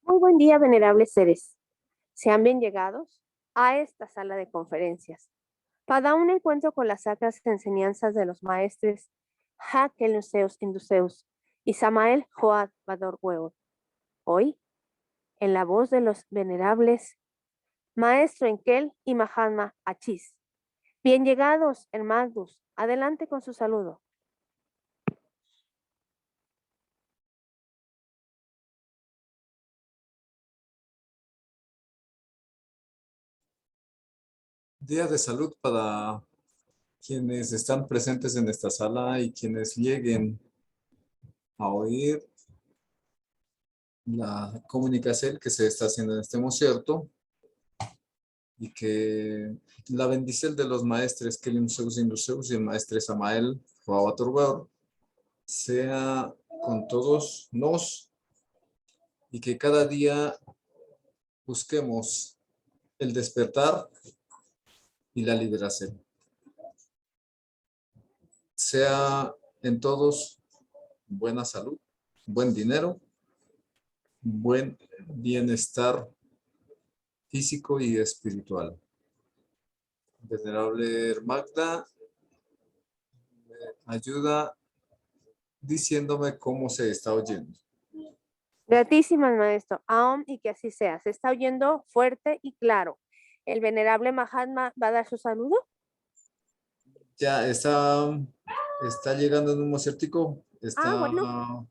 Muy buen día, venerables seres. Sean bien llegados a esta sala de conferencias para un encuentro con las sacras enseñanzas de los maestres Hakel Nuseus Induseus y Samael Joad Bador Huevo. Hoy, en la voz de los venerables Maestro Enkel y Mahatma Achis. Bien llegados, hermanos. Adelante con su saludo. Día de salud para quienes están presentes en esta sala y quienes lleguen a oír la comunicación que se está haciendo en este concierto, y que la bendición de los maestres Kelim Zeus Induseus y el maestre Samael Joabaturbar sea con todos nos, y que cada día busquemos el despertar y la liberación. Sea en todos buena salud, buen dinero, buen bienestar físico y espiritual. Venerable Magda me ayuda diciéndome cómo se está oyendo. Gratísimas, maestro. Aún y que así sea. Se está oyendo fuerte y claro. ¿El venerable Mahatma va a dar su saludo? Ya está llegando en un conciertico, está Bueno,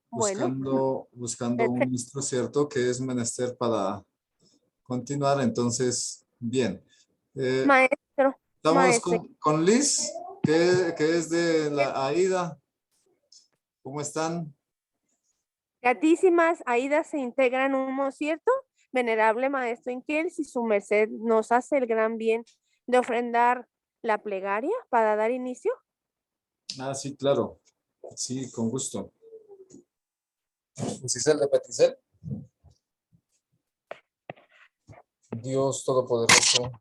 buscando un perfecto. ministro, ¿cierto? Que es menester para continuar. Entonces, bien. Maestro, Estamos maestro. con Liz, que es de la AIDA. ¿Cómo están? Gratísimas, Aida se integra en un concierto. Venerable maestro Inquiel, si su merced nos hace el gran bien de ofrendar la plegaria para dar inicio. Ah, sí, claro. Sí, con gusto. Cisel de Peticel. Dios Todopoderoso,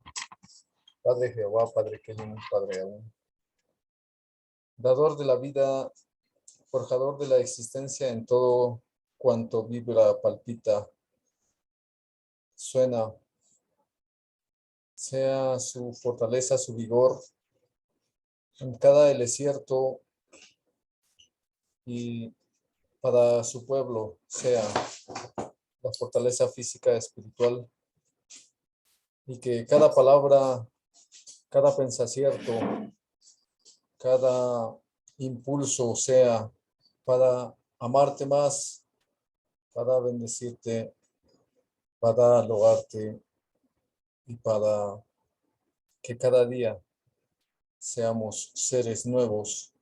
Padre Jehová, Padre Kelim, Padre aún, dador de la vida, forjador de la existencia en todo cuanto vibra, palpita, suena, sea su fortaleza, su vigor en cada desierto, y para su pueblo sea la fortaleza física, espiritual, y que cada palabra, cada pensacierto, cada impulso sea para amarte más, para bendecirte, para alabarte, y para que cada día seamos seres nuevos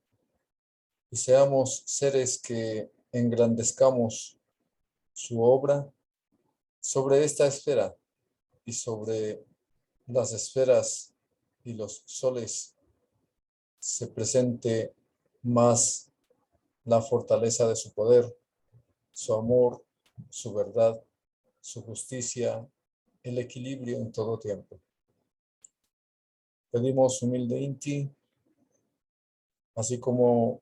y seamos seres que engrandezcamos su obra sobre esta esfera y sobre las esferas y los soles, se presente más la fortaleza de su poder, su amor, su verdad, su justicia, el equilibrio en todo tiempo. Pedimos humildemente, así como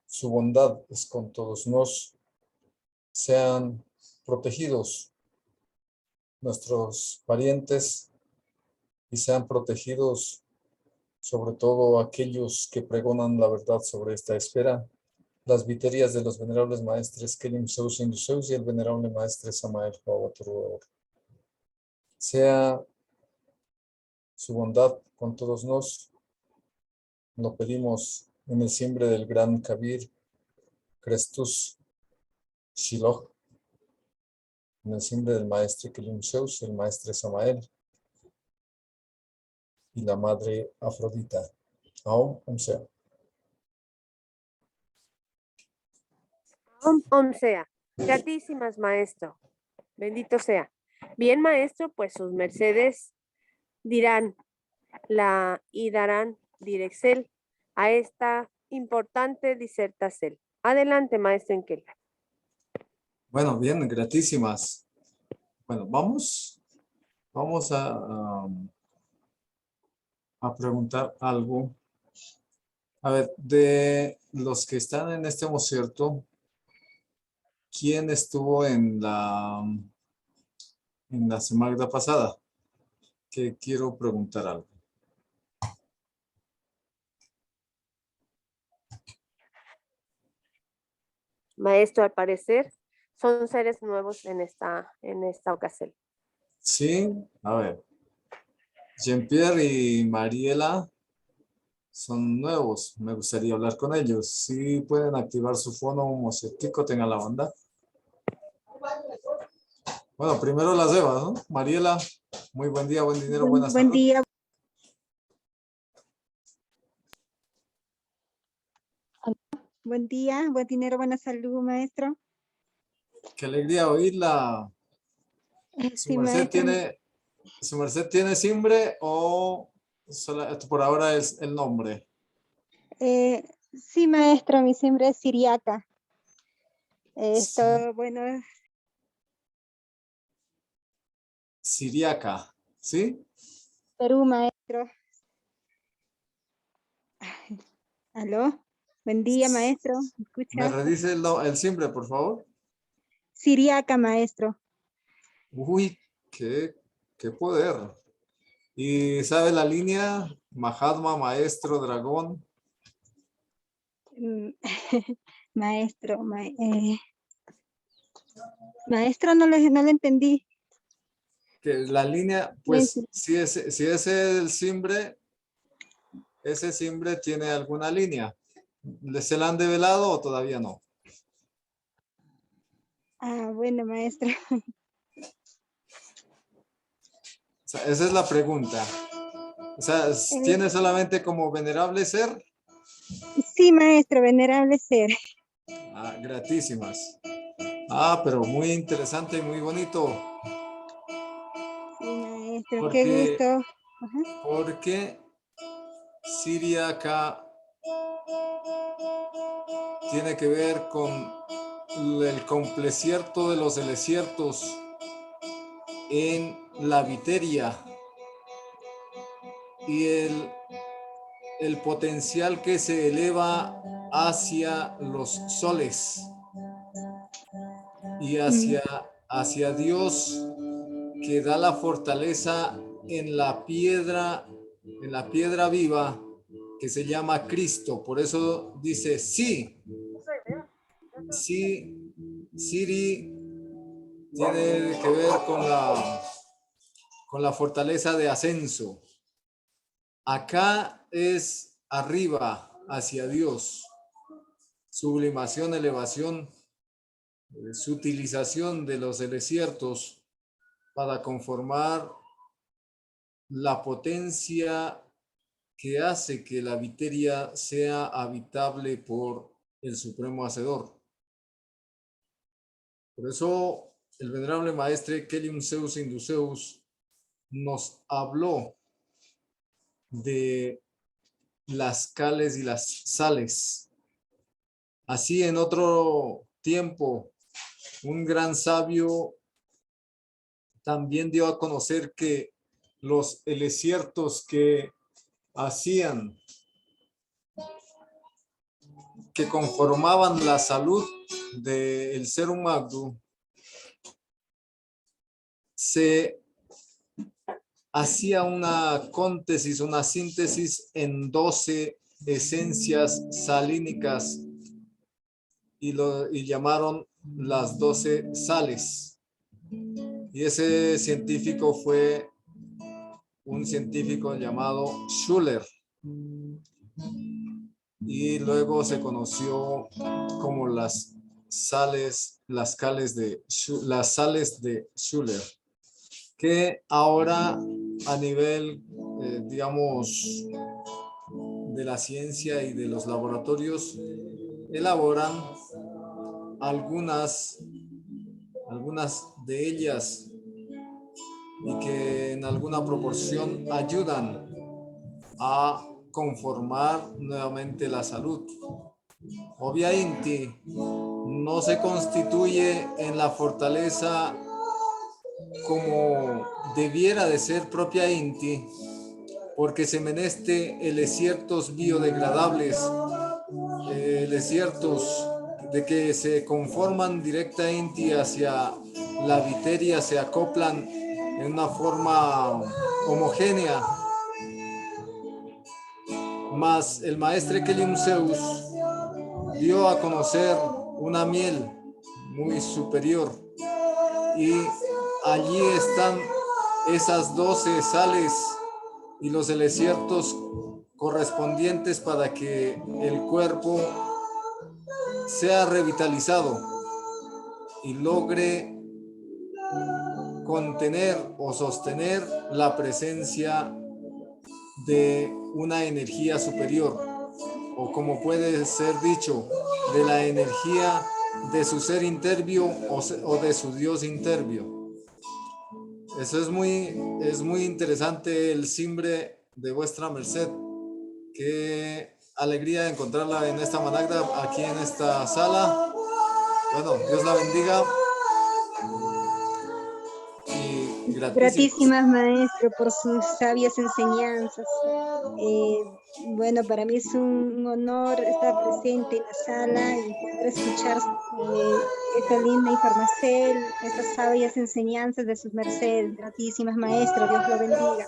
su bondad es con todos nos, sean protegidos nuestros parientes y sean protegidos sobre todo aquellos que pregonan la verdad sobre esta esfera, las viterias de los venerables maestres Kelim Zeus Induseus y el venerable maestre Samael Joabaturbar. Sea su bondad con todos nos, lo pedimos en el siempre del gran Kabir Crestus Shiloh, en el siempre del maestre Kelim Zeus, el maestre Samael y la madre Afrodita. Aún sea. Om sea. Gratísimas, maestro. Bendito sea. Bien, maestro, pues sus mercedes dirán y darán dirección a esta importante disertación. Adelante, maestro Enkel. Bueno, bien, gratísimas. Bueno, vamos a preguntar algo. A ver, de los que están en este concierto, ¿quién estuvo en la en la semana pasada, que quiero preguntar algo. Maestro, al parecer son seres nuevos en esta ocasión. Sí, a ver. Jean-Pierre y Mariela son nuevos. Me gustaría hablar con ellos. Si pueden activar su fono un tenga la onda. Bueno, primero las Evas, ¿no? Mariela, muy buen día, buen dinero, buena Buen salud. día. Buen día, buen dinero, buena salud, maestro. Qué alegría oírla. ¿Su Sí, merced maestro. tiene simbre o por ahora es el nombre? Sí, maestro, mi siempre es siriaca. Esto, bueno, Siriaca, ¿sí? Perú, maestro. ¿Aló? Buen día, maestro. ¿Me ¿Me escucha? redice el simbre, por favor? Siriaca, maestro. Uy, qué poder. ¿Y sabe la línea? Mahatma, maestro, dragón. Mm, Maestro, maestro, no le entendí. Que la línea, pues, si es el simbre, ese simbre tiene alguna línea. ¿Se la han develado o todavía no? Ah, bueno, maestro. O sea, esa es la pregunta. O sea, ¿tiene solamente como venerable ser? Sí, maestro, venerable ser. Ah, gratísimas. Ah, pero muy interesante y muy bonito. Sí, maestro, qué Porque, gusto. Ajá. porque Siria acá tiene que ver con el complecierto de los desiertos en la Viteria y el potencial que se eleva hacia los soles y hacia Dios, que da la fortaleza en la piedra viva que se llama Cristo. Por eso dice sí, Siri tiene que ver con la fortaleza de ascenso. Acá es arriba, hacia Dios. Sublimación, elevación, su utilización de los desiertos para conformar la potencia que hace que la Viteria sea habitable por el Supremo Hacedor. Por eso el venerable maestre Kelium Zeus Induceus nos habló de las cales y las sales. Así en otro tiempo, un gran sabio también dio a conocer que los desiertos que hacían, que conformaban la salud del ser humano, se hacía una cóntesis, una síntesis en 12 esencias salínicas y llamaron las 12 sales. Y ese científico fue un científico llamado Schuller. Y luego se conoció como las sales de Schuller, que ahora a nivel, digamos, de la ciencia y de los laboratorios, elaboran algunas de ellas y que en alguna proporción ayudan a conformar nuevamente la salud. Obviamente no se constituye en la fortaleza como debiera de ser propia Inti, porque se meneste desiertos biodegradables, desiertos de que se conforman directamente hacia la Viteria, se acoplan en una forma homogénea. Mas el maestre Kelim Zeus dio a conocer una miel muy superior, y allí están esas 12 sales y los desiertos correspondientes para que el cuerpo sea revitalizado y logre contener o sostener la presencia de una energía superior, o como puede ser dicho, de la energía de su ser intervio o de su Dios intervio. Eso es muy interesante, el simbre de vuestra merced. Qué alegría encontrarla en esta managda, aquí en esta sala. Bueno, Dios la bendiga. Y Gratísimas, maestro, por sus sabias enseñanzas. Bueno, para mí es un honor estar presente en la sala y poder escuchar esta linda información, estas sabias enseñanzas de sus mercedes. Gratísimas, maestro, Dios lo bendiga.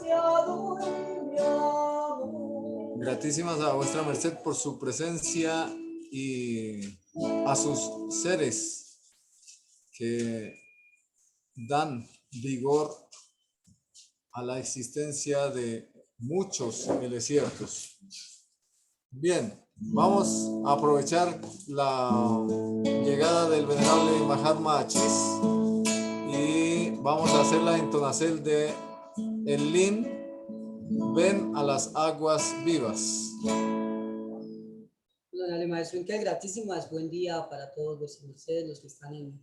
Gratísimas a vuestra merced por su presencia y a sus seres que dan vigor a la existencia de muchos desiertos. Bien, vamos a aprovechar la llegada del venerable Mahatma Achis y vamos a hacer la entonación de el Lin, ven a las aguas vivas. Honorable maestro Inca, gratísimas, buen día para todos vuestros mercedes, los que están en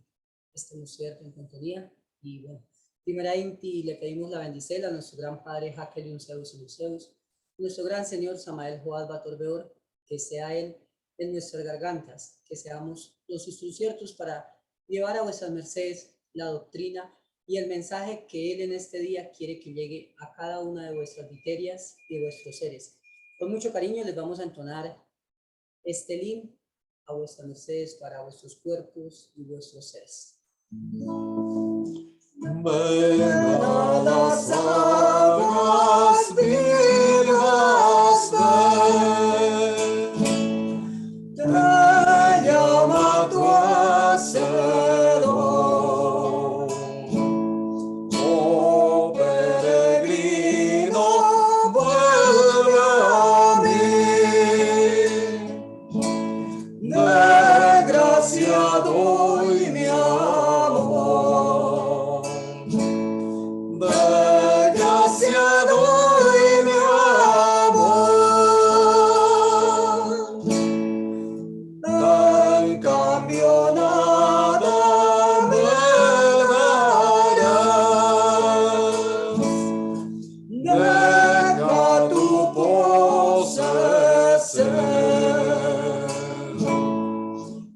este museo en compañía. Y bueno, primeramente le pedimos la bendición a nuestro gran padre Hakelium Zeus y Luceus, nuestro gran señor Samael Joad Batorbeor, que sea él en nuestras gargantas, que seamos los instruciertos para llevar a vuestras mercedes la doctrina y el mensaje que él en este día quiere que llegue a cada una de vuestras viterias y de vuestros seres. Con mucho cariño les vamos a entonar este lin a vuestras mercedes para vuestros cuerpos y vuestros seres. Ven a las aguas vivas, ven, te llama tu hacedor. Oh peregrino, vuelve a mí, de gracia doy mi amor. De gracia doy mi amor, en cambio nada me darás. Deja tu posesión,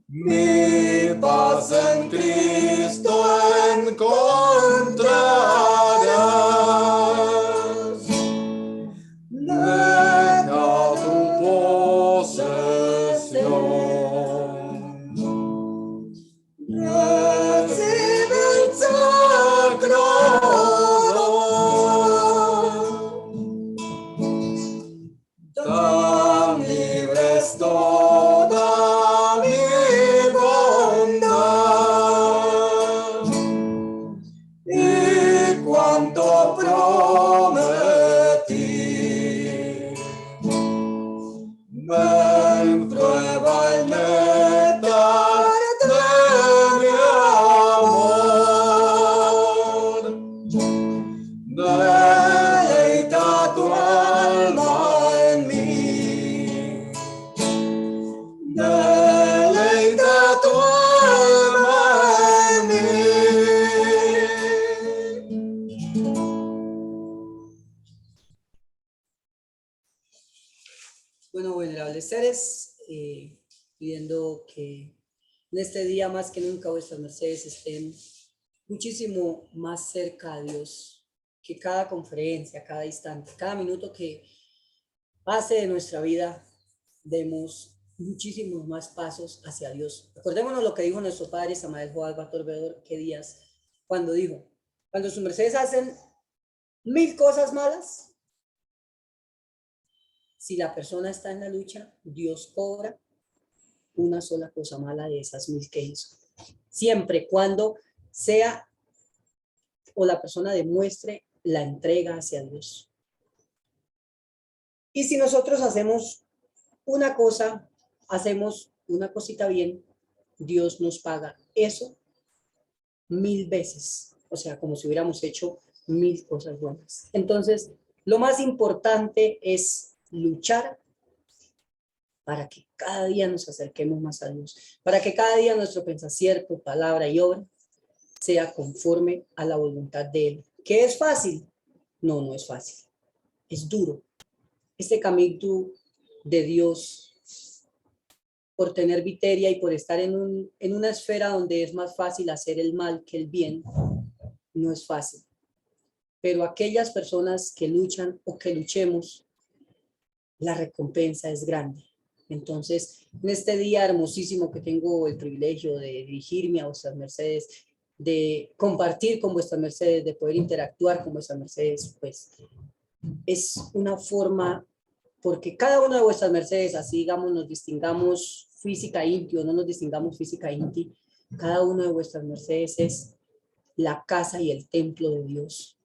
mi paz en Cristo encontrarás. Deja tu posesión, recibe el sacro don, tan libre es toda mi bondad. Y cuanto prometí, ven, prueba el néctar de mi amor. Deleita tu alma en mí, deleita tu alma en mí. Bueno, venerables seres, pidiendo que en este día más que nunca vuestras mercedes estén muchísimo más cerca a Dios, que cada conferencia, cada instante, cada minuto que pase de nuestra vida, demos muchísimos más pasos hacia Dios. Acordémonos lo que dijo nuestro padre Samael Joad Batorbeor, que días, cuando dijo, Cuando sus mercedes hacen 1000 cosas malas, si la persona está en la lucha, Dios cobra una sola cosa mala de esas 1000 que hizo. Siempre cuando sea o la persona demuestre la entrega hacia Dios. Y si nosotros hacemos una cosa, hacemos una cosita bien, Dios nos paga eso 1000 veces. O sea, como si hubiéramos hecho 1000 cosas buenas. Entonces, lo más importante es luchar para que cada día nos acerquemos más a Dios, para que cada día nuestro pensamiento, palabra y obra sea conforme a la voluntad de Él. ¿Qué es fácil? No, no es fácil. Es duro. Este camino de Dios, por tener viteria y por estar en una esfera donde es más fácil hacer el mal que el bien, no es fácil. Pero aquellas personas que luchan o que luchemos, la recompensa es grande. Entonces, en este día hermosísimo que tengo el privilegio de dirigirme a vuestras mercedes, de compartir con vuestras mercedes, de poder interactuar con vuestras mercedes, pues es una forma, porque cada una de vuestras mercedes, así digamos, nos distingamos física inti o no nos distingamos física inti, cada una de vuestras mercedes es la casa y el templo de Dios.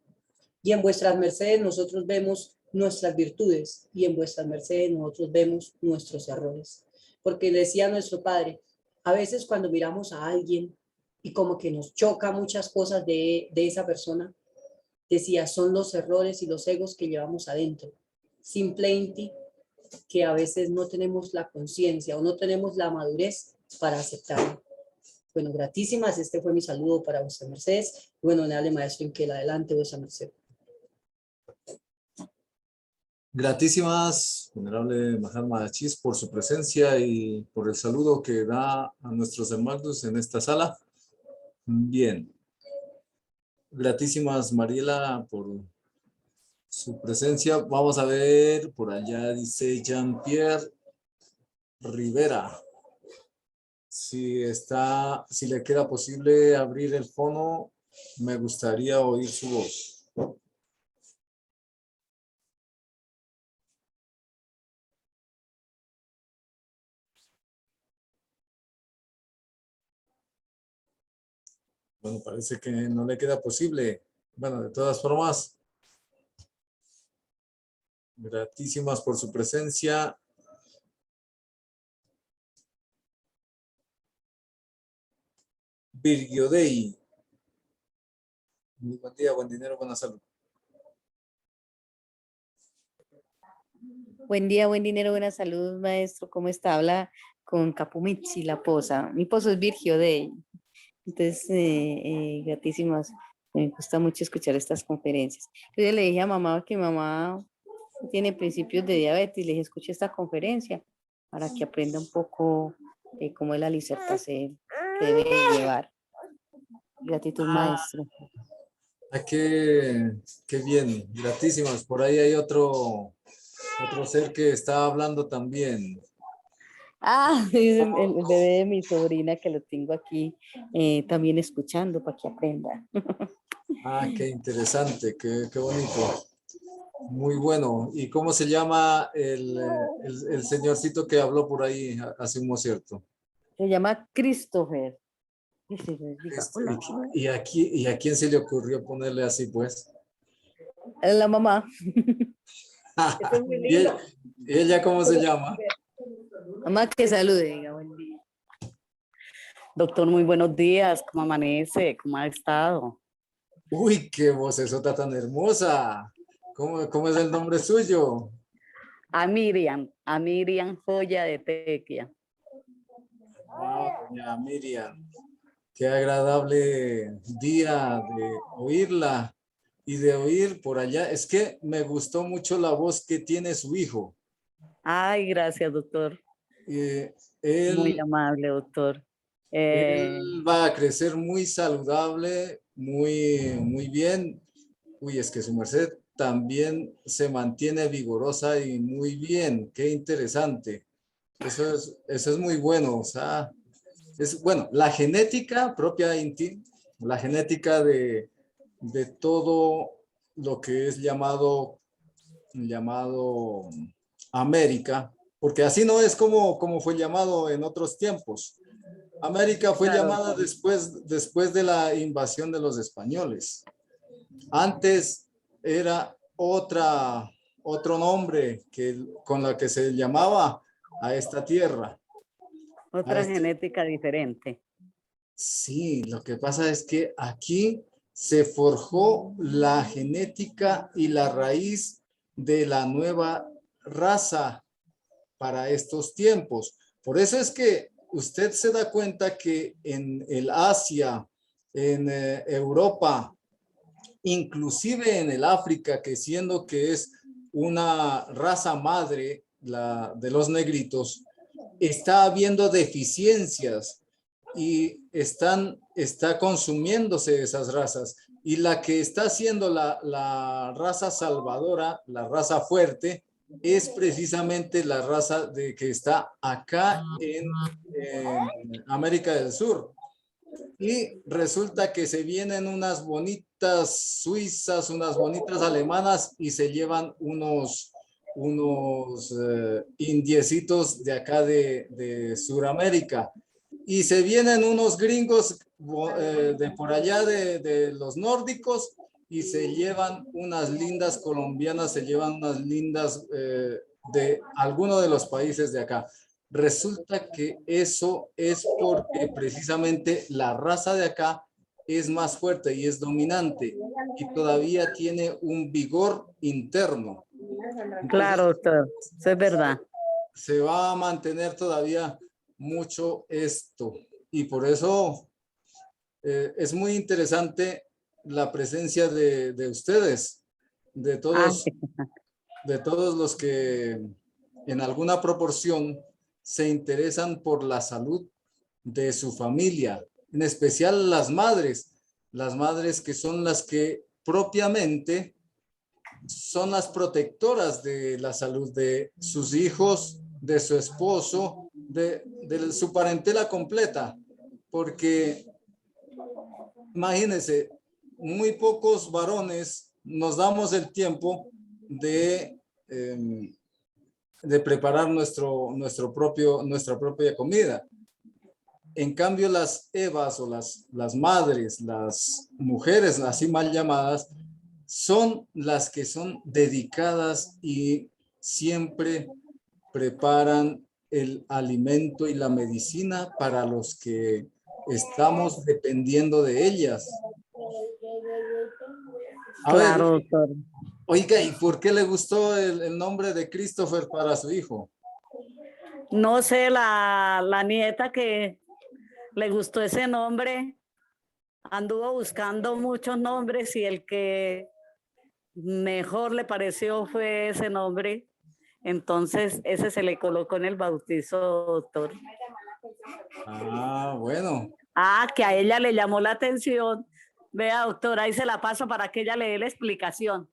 Y en vuestras mercedes nosotros vemos nuestras virtudes y en vuestras mercedes nosotros vemos nuestros errores. Porque le decía a nuestro padre, a veces cuando miramos a alguien y como que nos choca muchas cosas de esa persona, decía, son los errores y los egos que llevamos adentro. Simplemente que a veces no tenemos la conciencia o no tenemos la madurez para aceptarlo. Bueno, gratísimas, este fue mi saludo para vuestras mercedes. Bueno, dale maestro en que adelante vuestra merced. Gratísimas, venerable Mahatma Achis, por su presencia y por el saludo que da a nuestros hermanos en esta sala. Bien. Gratísimas, Mariela, por su presencia. Vamos a ver, por allá dice Jean-Pierre Rivera. Si le queda posible abrir el fono, me gustaría oír su voz. Bueno, parece que no le queda posible. Bueno, de todas formas, gratísimas por su presencia. Virgio Dei. Muy buen día, buen dinero, buena salud. Buen día, buen dinero, buena salud, maestro. ¿Cómo está? Habla con Capumichi, la posa. Mi pozo es Virgio Dei. Entonces, gratísimas. Me gusta mucho escuchar estas conferencias. Yo le dije a mamá que mamá tiene principios de diabetes. Le dije, escuche esta conferencia para que aprenda un poco cómo es la disertación que debe llevar. Gratitud, maestro. Qué bien, gratísimas. Por ahí hay otro ser que está hablando también. Ah, es el bebé de mi sobrina que lo tengo aquí también escuchando para que aprenda. Ah, qué interesante, qué bonito. Muy bueno. ¿Y cómo se llama el señorcito que habló por ahí hace un cierto? Se llama Christopher. ¿Y a quién se le ocurrió ponerle así, pues? La mamá. Es muy lindo. ¿Y ella cómo se llama? Mamá, que salude, diga buen día. Doctor, muy buenos días. ¿Cómo amanece? ¿Cómo ha estado? Uy, qué vocesota tan hermosa. ¿Cómo es el nombre suyo? A Miriam Joya de Tequia. Wow, doña Miriam. Qué agradable día de oírla y de oír por allá. Es que me gustó mucho la voz que tiene su hijo. Ay, gracias, doctor. Muy amable, doctor. Él va a crecer muy saludable, muy bien. Uy, es que su merced también se mantiene vigorosa y muy bien. Qué interesante. Eso es muy bueno. O sea, bueno, la genética propia de Inti, la genética de de todo lo que es llamado América, porque así no es como fue llamado en otros tiempos. América fue Claro, llamada después de la invasión de los españoles. Antes era otro nombre con la que se llamaba a esta tierra. otra genética diferente. Sí, lo que pasa es que aquí se forjó la genética y la raíz de la nueva raza para estos tiempos. Por eso es que usted se da cuenta que en el Asia, en Europa, inclusive en el África, que siendo que es una raza madre, la de los negritos, está habiendo deficiencias y está consumiéndose esas razas. Y la que está haciendo la raza salvadora, la raza fuerte, es precisamente la raza que está acá en América del Sur. Y resulta que se vienen unas bonitas suizas, unas bonitas alemanas y se llevan unos indiecitos de acá de Sudamérica. Y se vienen unos gringos de por allá de los nórdicos y se llevan unas lindas colombianas, se llevan unas lindas de alguno de los países de acá. Resulta que eso es porque precisamente la raza de acá es más fuerte y es dominante y todavía tiene un vigor interno. Claro, doctor, eso es verdad. Se va a mantener todavía mucho esto y por eso es muy interesante la presencia de ustedes, de todos los que en alguna proporción se interesan por la salud de su familia, en especial las madres que son las que propiamente son las protectoras de la salud de sus hijos, de su esposo, de su parentela completa, porque imagínense, muy pocos varones nos damos el tiempo de preparar nuestra propia comida. En cambio, las evas o las madres, las mujeres así mal llamadas, son las que son dedicadas y siempre preparan el alimento y la medicina para los que estamos dependiendo de ellas. A Claro, ver, doctor. oiga, ¿y por qué le gustó el nombre de Christopher para su hijo? No sé, la nieta que le gustó ese nombre, anduvo buscando muchos nombres y el que mejor le pareció fue ese nombre. Entonces, ese se le colocó en el bautizo, doctor. Ah, bueno. Ah, que a ella le llamó la atención. Vea, doctor, ahí se la paso para que ella le dé la explicación.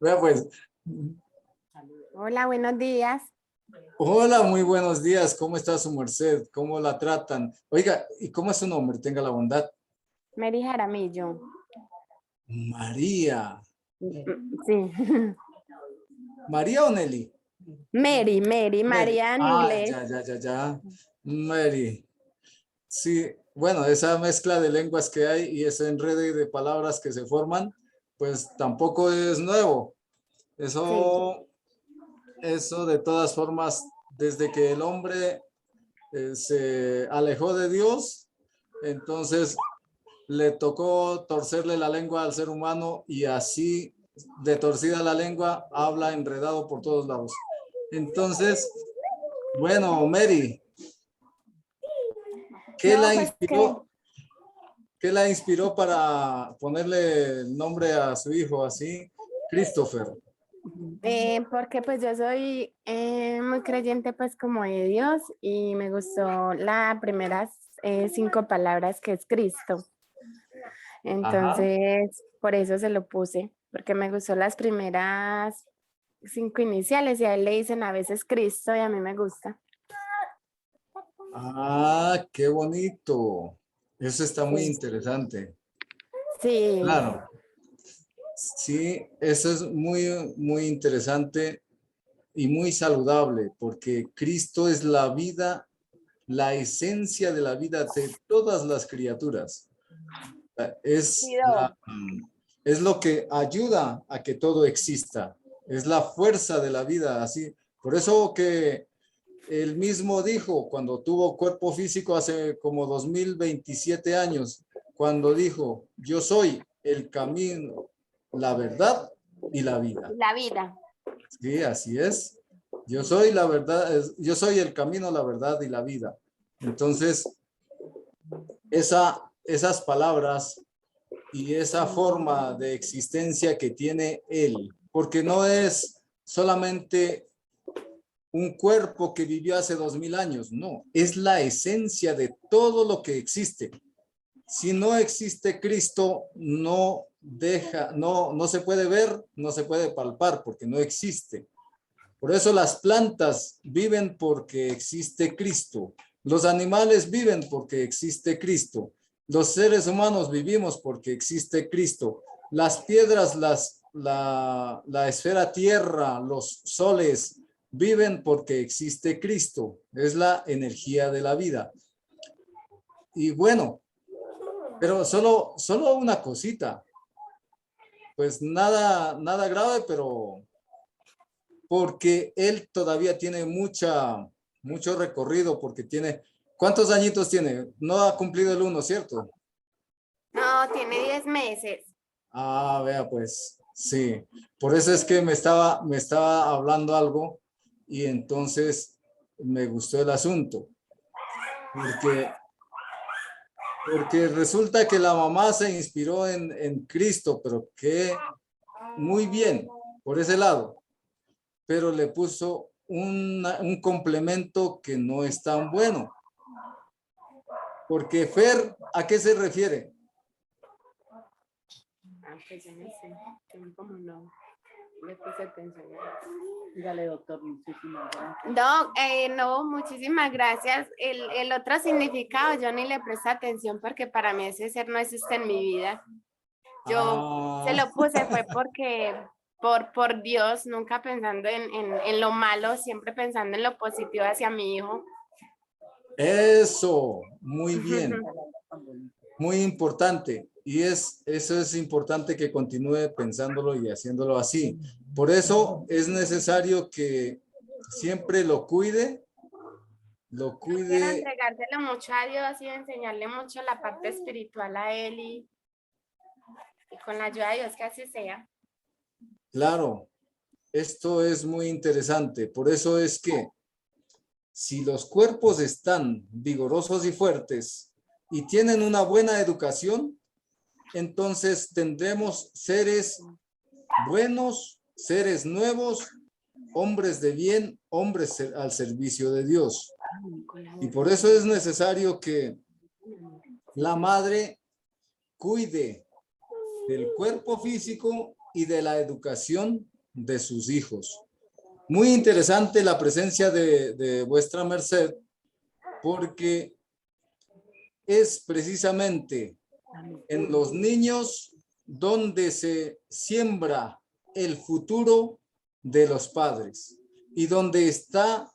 Vea pues. Hola, buenos días. Hola, muy buenos días. ¿Cómo está su merced? ¿Cómo la tratan? Oiga, ¿y cómo es su nombre? Tenga la bondad. Mary Jaramillo. María. Sí. ¿María o Nelly? Mary, Mary. María en inglés. Ya. Mary. Sí, bueno, esa mezcla de lenguas que hay y ese enredo de palabras que se forman, pues tampoco es nuevo. Eso de todas formas, desde que el hombre se alejó de Dios, entonces le tocó torcerle la lengua al ser humano y así de torcida la lengua habla enredado por todos lados. Entonces, bueno, Mary, ¿qué la inspiró? ¿Qué la inspiró para ponerle el nombre a su hijo así? Christopher. Porque pues yo soy muy creyente pues como de Dios y me gustó las primeras 5 palabras que es Cristo. Entonces, por eso se lo puse, porque me gustó las primeras 5 iniciales y a él le dicen a veces Cristo y a mí me gusta. Ah, qué bonito. Eso está muy Sí. interesante. Sí. Claro. Sí, eso es muy interesante y muy saludable, porque Cristo es la vida, la esencia de la vida de todas las criaturas. Es, es lo que ayuda a que todo exista. Es la fuerza de la vida, así. Por eso que él mismo dijo, cuando tuvo cuerpo físico hace como 2027 años, cuando dijo, yo soy el camino, la verdad y la vida. La vida. Sí, así es. Yo soy la verdad, yo soy el camino, la verdad y la vida. Entonces, esas palabras y esa forma de existencia que tiene él, porque no es solamente un cuerpo que vivió hace 2000 años, no, es la esencia de todo lo que existe. Si no existe Cristo, no se puede ver, no se puede palpar, porque no existe. Por eso las plantas viven porque existe Cristo. Los animales viven porque existe Cristo. Los seres humanos vivimos porque existe Cristo. Las piedras, la esfera tierra, los soles, viven porque existe Cristo. Es la energía de la vida. Y bueno, pero solo una cosita. Pues nada grave, pero porque él todavía tiene mucho recorrido, porque tiene, ¿cuántos añitos tiene? No ha cumplido el 1, ¿cierto? No, tiene 10 meses. Ah, vea, pues sí. Por eso es que me estaba hablando algo y entonces me gustó el asunto. Porque resulta que la mamá se inspiró en Cristo, pero que muy bien por ese lado. Pero le puso un complemento que no es tan bueno. Porque Fer, ¿a qué se refiere? Pues yo no sé, como no le puse atención. Dígale, doctor, muchísimas gracias. Doc, no, muchísimas gracias. El otro significado yo ni le presté atención porque para mí ese ser no existe en mi vida. Yo se lo puse fue porque por Dios, nunca pensando en lo malo, siempre pensando en lo positivo hacia mi hijo. Eso, muy bien, muy importante. Y eso es importante que continúe pensándolo y haciéndolo así. Por eso es necesario que siempre lo cuide. Quiero entregárselo mucho a Dios y enseñarle mucho la parte espiritual a él y con la ayuda de Dios que así sea. Claro, esto es muy interesante. Por eso es que si los cuerpos están vigorosos y fuertes y tienen una buena educación, entonces tendremos seres buenos, seres nuevos, hombres de bien, hombres al servicio de Dios. Y por eso es necesario que la madre cuide del cuerpo físico y de la educación de sus hijos. Muy interesante la presencia de vuestra merced, porque es precisamente en los niños donde se siembra el futuro de los padres y donde está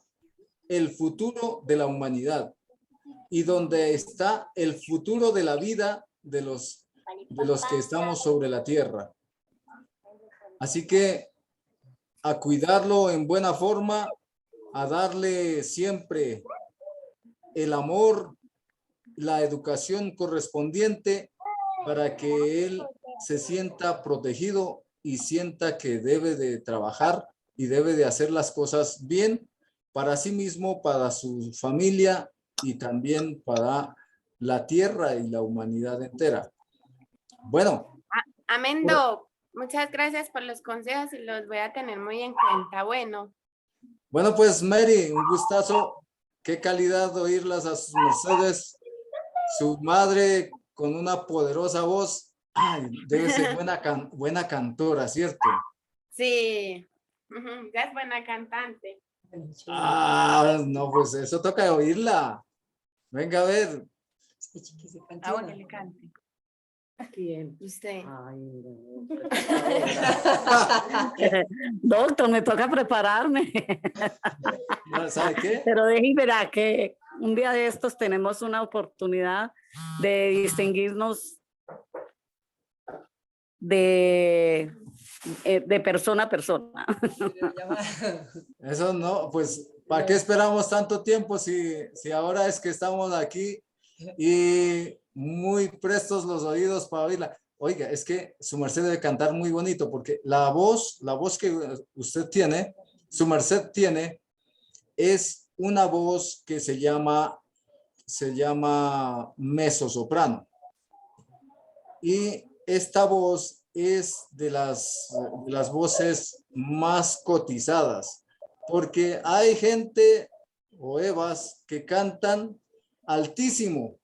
el futuro de la humanidad y donde está el futuro de la vida de los que estamos sobre la tierra. Así que a cuidarlo en buena forma, a darle siempre el amor, la educación correspondiente para que él se sienta protegido y sienta que debe de trabajar y debe de hacer las cosas bien para sí mismo, para su familia y también para la tierra y la humanidad entera. Bueno. Amén, Doc. Muchas gracias por los consejos y los voy a tener muy en cuenta. Bueno, pues Mary, un gustazo. Qué calidad oírlas a sus mercedes. Su madre con una poderosa voz. Ay, debe ser buena cantora, ¿cierto? sí, ya es buena cantante. No, pues eso toca oírla. Venga a ver. Ah, bueno, le cante. ¿Quién? Usted. Ay, no, doctor, me toca prepararme. No, ¿sabe qué? Pero deje y verá que un día de estos tenemos una oportunidad de distinguirnos de persona a persona. Eso no, pues, ¿para qué esperamos tanto tiempo si ahora es que estamos aquí y muy prestos los oídos para oírla? Oiga, es que su merced debe cantar muy bonito porque la voz que usted tiene, su merced tiene, es una voz que se llama mezzosoprano. Y esta voz es de las voces más cotizadas, porque hay gente o evas que cantan altísimo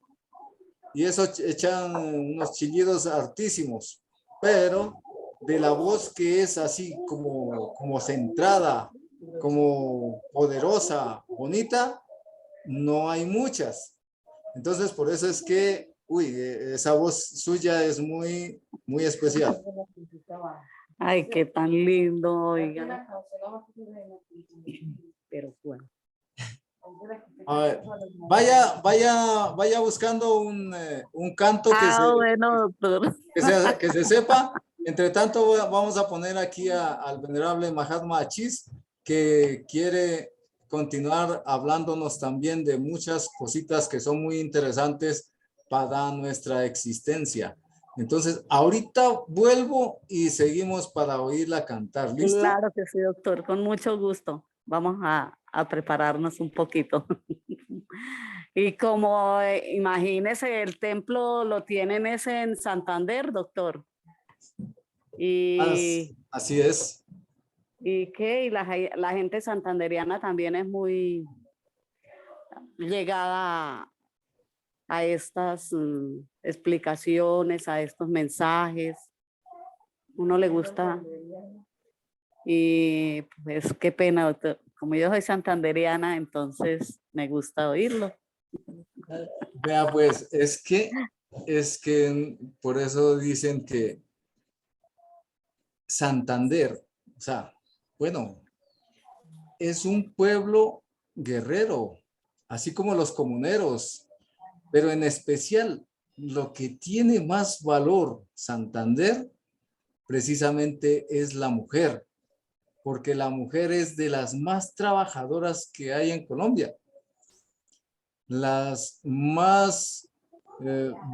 y eso echan unos chillidos altísimos, pero de la voz que es así como centrada, como poderosa, bonita, no hay muchas. Entonces, por eso es que, esa voz suya es muy, muy especial. Ay, qué tan lindo, oiga. Pero bueno. A ver, vaya buscando un canto Bueno, doctor. que se sepa. Entre tanto, vamos a poner aquí al venerable Mahatma Achis, que quiere continuar hablándonos también de muchas cositas que son muy interesantes para nuestra existencia. Entonces, ahorita vuelvo y seguimos para oírla cantar. ¿Listo? Claro que sí, doctor, con mucho gusto. Vamos a prepararnos un poquito. Y como imagínese, el templo lo tienen ese en Santander, doctor. Y Así es. ¿Y qué? Y la gente santanderiana también es muy llegada a estas explicaciones, a estos mensajes. Uno le gusta. Y pues qué pena, doctor. Como yo soy santanderiana, entonces me gusta oírlo. Vea, pues, es que por eso dicen que Santander, o sea, bueno, es un pueblo guerrero, así como los comuneros, pero en especial lo que tiene más valor Santander precisamente es la mujer, porque la mujer es de las más trabajadoras que hay en Colombia, las más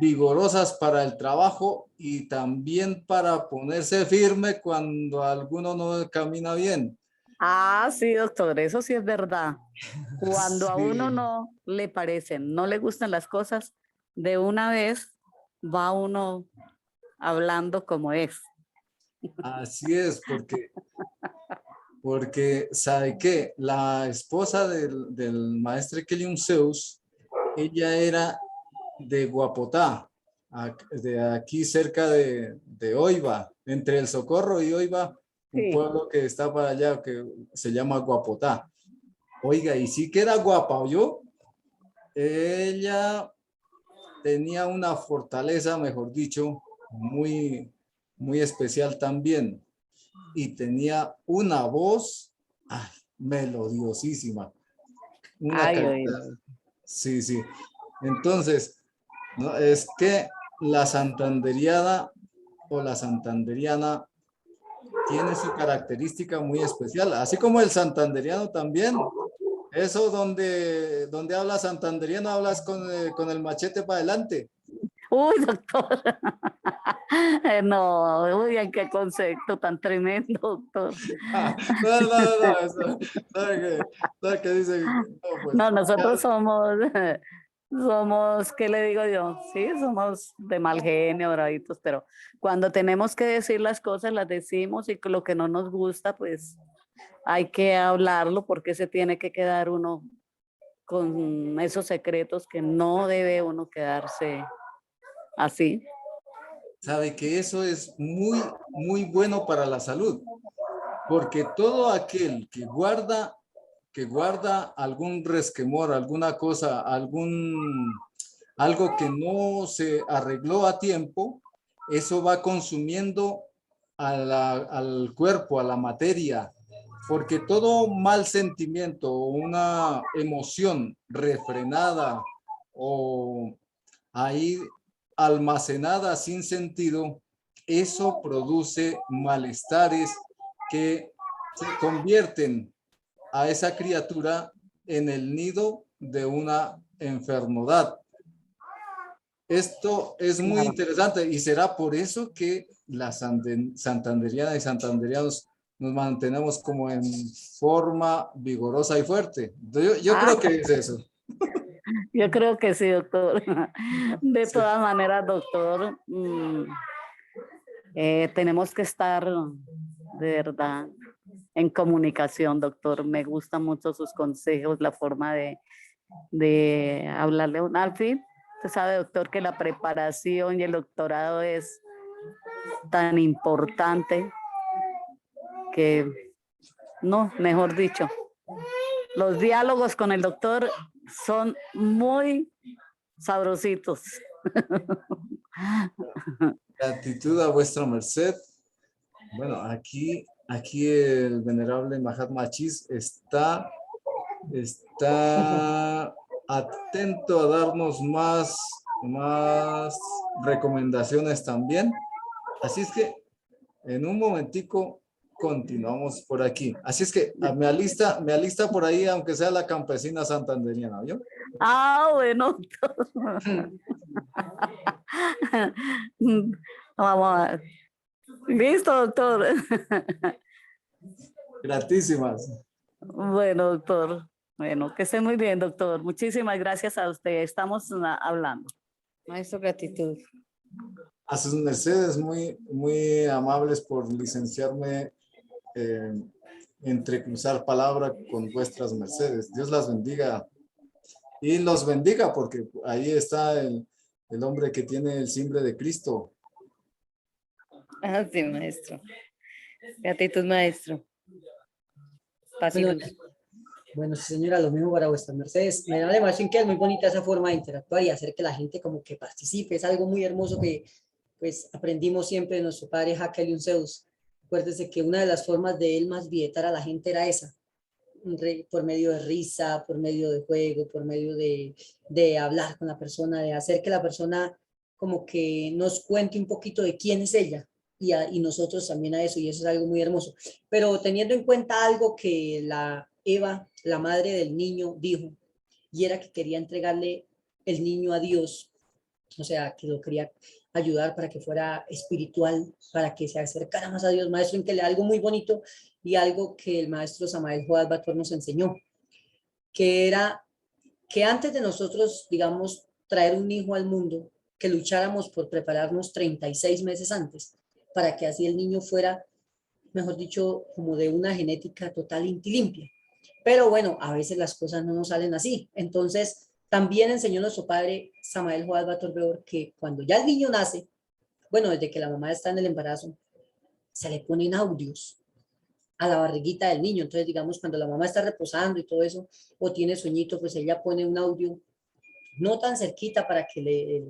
vigorosas para el trabajo y también para ponerse firme cuando alguno no camina bien. Ah, sí, doctor, eso sí es verdad. Cuando a uno Sí. no le parecen, no le gustan las cosas, de una vez va uno hablando como es. Así es, porque ¿sabe qué? La esposa del maestro Kelly Zeus, ella era de Guapotá, de aquí cerca de Oiva, entre El Socorro y Oiva, un Sí. pueblo que está para allá que se llama Guapotá. Oiga, y sí que era guapa, ¿oyó? Ella tenía una fortaleza, mejor dicho, muy, muy especial también. Y tenía una voz melodiosísima. Una Ay, calidad. Sí, sí. Entonces, ¿no? Es que la santanderiana o la santanderiana tiene su característica muy especial, así como el santanderiano también. Eso donde hablas santanderiano, hablas con el machete para adelante. uy, doctor. No, uy, qué concepto tan tremendo, doctor. No, eso, ¿sabe qué dice? No, pues, No, nosotros somos, ¿qué le digo yo? Sí, somos de mal genio, bravitos, pero cuando tenemos que decir las cosas, las decimos y lo que no nos gusta, pues hay que hablarlo porque se tiene que quedar uno con esos secretos que no debe uno quedarse así. sabe que eso es muy, muy bueno para la salud, porque todo aquel que guarda algún resquemor, alguna cosa, algo que no se arregló a tiempo, eso va consumiendo al cuerpo, a la materia, porque todo mal sentimiento o una emoción refrenada o ahí almacenada sin sentido, eso produce malestares que se convierten a esa criatura en el nido de una enfermedad. Esto es muy interesante y será por eso que la santanderiana y santanderianos nos mantenemos como en forma vigorosa y fuerte. Yo creo que es eso. Yo creo que sí, doctor. De Sí. todas maneras, doctor, tenemos que estar de verdad en comunicación, doctor. Me gustan mucho sus consejos, la forma de hablarle a un alfil. Usted sabe, doctor, que la preparación y el doctorado es tan importante que, no, mejor dicho, los diálogos con el doctor son muy sabrositos. Gratitud a vuestra merced. Bueno, aquí el venerable Mahatma Chis está atento a darnos más recomendaciones también. Así es que en un momentico continuamos por aquí. Así es que me alista por ahí, aunque sea la campesina santanderiana, ¿vio? Ah, bueno. Vamos a ver. Listo, doctor. Gratísimas. Bueno, doctor. Bueno, que esté muy bien, doctor. Muchísimas gracias a usted. Estamos hablando. Maestro, gratitud. A sus mercedes, muy amables por licenciarme entrecruzar palabra con vuestras mercedes. Dios las bendiga y los bendiga, porque ahí está el hombre que tiene el simbre de Cristo. Ah, sí, maestro. Gratitud, maestro. Paz y Bueno, luz. bueno, sí, señora, lo mismo para vuestras mercedes. Me da demasiado que es muy bonita esa forma de interactuar y hacer que la gente como que participe. Es algo muy hermoso que pues aprendimos siempre de nuestro padre Jaque Zeus. Acuérdese que una de las formas de él más bietar a la gente era esa, por medio de risa, por medio de juego, por medio de hablar con la persona, de hacer que la persona como que nos cuente un poquito de quién es ella y nosotros también a eso, y eso es algo muy hermoso. Pero teniendo en cuenta algo que la Eva, la madre del niño, dijo, y era que quería entregarle el niño a Dios, o sea, que lo quería ayudar para que fuera espiritual, para que se acercara más a Dios, maestro, en que le algo muy bonito y algo que el maestro Samael Joás Bator nos enseñó, que era que antes de nosotros, digamos, traer un hijo al mundo, que lucháramos por prepararnos 36 meses antes, para que así el niño fuera, mejor dicho, como de una genética total limpia. Pero bueno, a veces las cosas no nos salen así. Entonces, también enseñó nuestro padre Samael Joás Bator que cuando ya el niño nace, bueno, desde que la mamá está en el embarazo, se le ponen audios a la barriguita del niño. Entonces, digamos, cuando la mamá está reposando y todo eso, o tiene sueñito, pues ella pone un audio no tan cerquita para que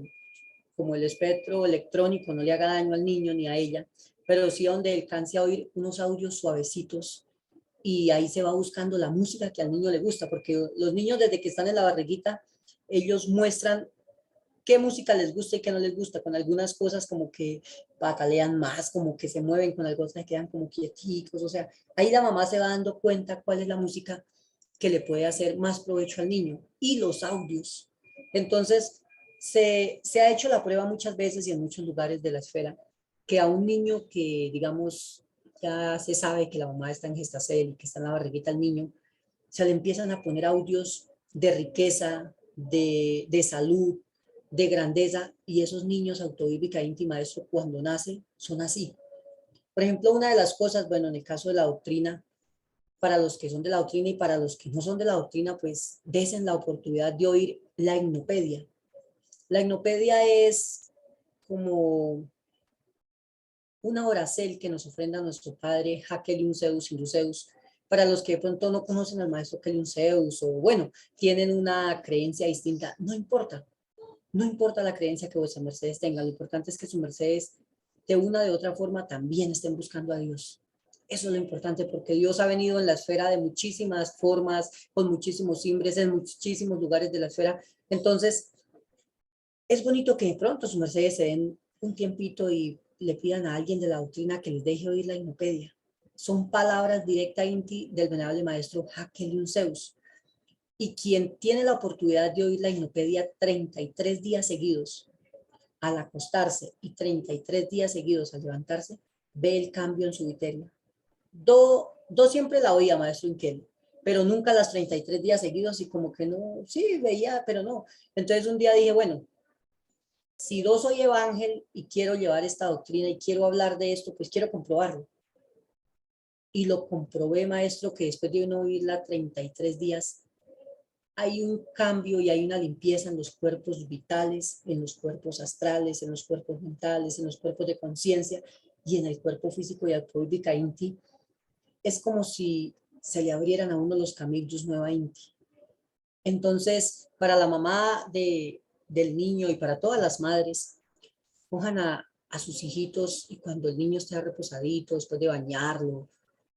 como el espectro electrónico no le haga daño al niño ni a ella, pero sí donde alcance a oír unos audios suavecitos y ahí se va buscando la música que al niño le gusta, porque los niños desde que están en la barriguita, ellos muestran qué música les gusta y qué no les gusta, con algunas cosas como que patalean más, como que se mueven, con algunas que quedan como quieticos, o sea, ahí la mamá se va dando cuenta cuál es la música que le puede hacer más provecho al niño y los audios. Entonces, se ha hecho la prueba muchas veces y en muchos lugares de la esfera que a un niño que, digamos, ya se sabe que la mamá está en gestacel y que está en la barriguita del niño, se le empiezan a poner audios de riqueza, de salud, de grandeza, y esos niños autovívica íntima, eso cuando nace, son así. Por ejemplo, una de las cosas, bueno, en el caso de la doctrina, para los que son de la doctrina y para los que no son de la doctrina, pues desen la oportunidad de oír la hipnopedia. La hipnopedia es como una oracel que nos ofrenda nuestro padre Jaque Zeus. Para los que de pronto no conocen al maestro Keliun Zeus o bueno, tienen una creencia distinta, no importa. No importa la creencia que vuestras mercedes tengan, lo importante es que sus mercedes de una de otra forma también estén buscando a Dios. Eso es lo importante, porque Dios ha venido en la esfera de muchísimas formas, con muchísimos timbres, en muchísimos lugares de la esfera. Entonces, es bonito que de pronto sus mercedes se den un tiempito y le pidan a alguien de la doctrina que les deje oír la hipnopedia. Son palabras directamente del venerable maestro Hakel Zeus. Y quien tiene la oportunidad de oír la hipnopedia 33 días seguidos al acostarse y 33 días seguidos al levantarse, ve el cambio en su viteria. Do siempre la oía, maestro Inquel, pero nunca las 33 días seguidos y como que no, sí, veía, pero no. Entonces un día dije, bueno, si Do soy evangel y quiero llevar esta doctrina y quiero hablar de esto, pues quiero comprobarlo. Y lo comprobé, maestro, que después de uno oírla 33 días, hay un cambio y hay una limpieza en los cuerpos vitales, en los cuerpos astrales, en los cuerpos mentales, en los cuerpos de conciencia y en el cuerpo físico y autovídica Inti. Es como si se le abrieran a uno los caminos nueva Inti. Entonces, para la mamá del niño y para todas las madres, cojan a sus hijitos y cuando el niño esté reposadito, después de bañarlo,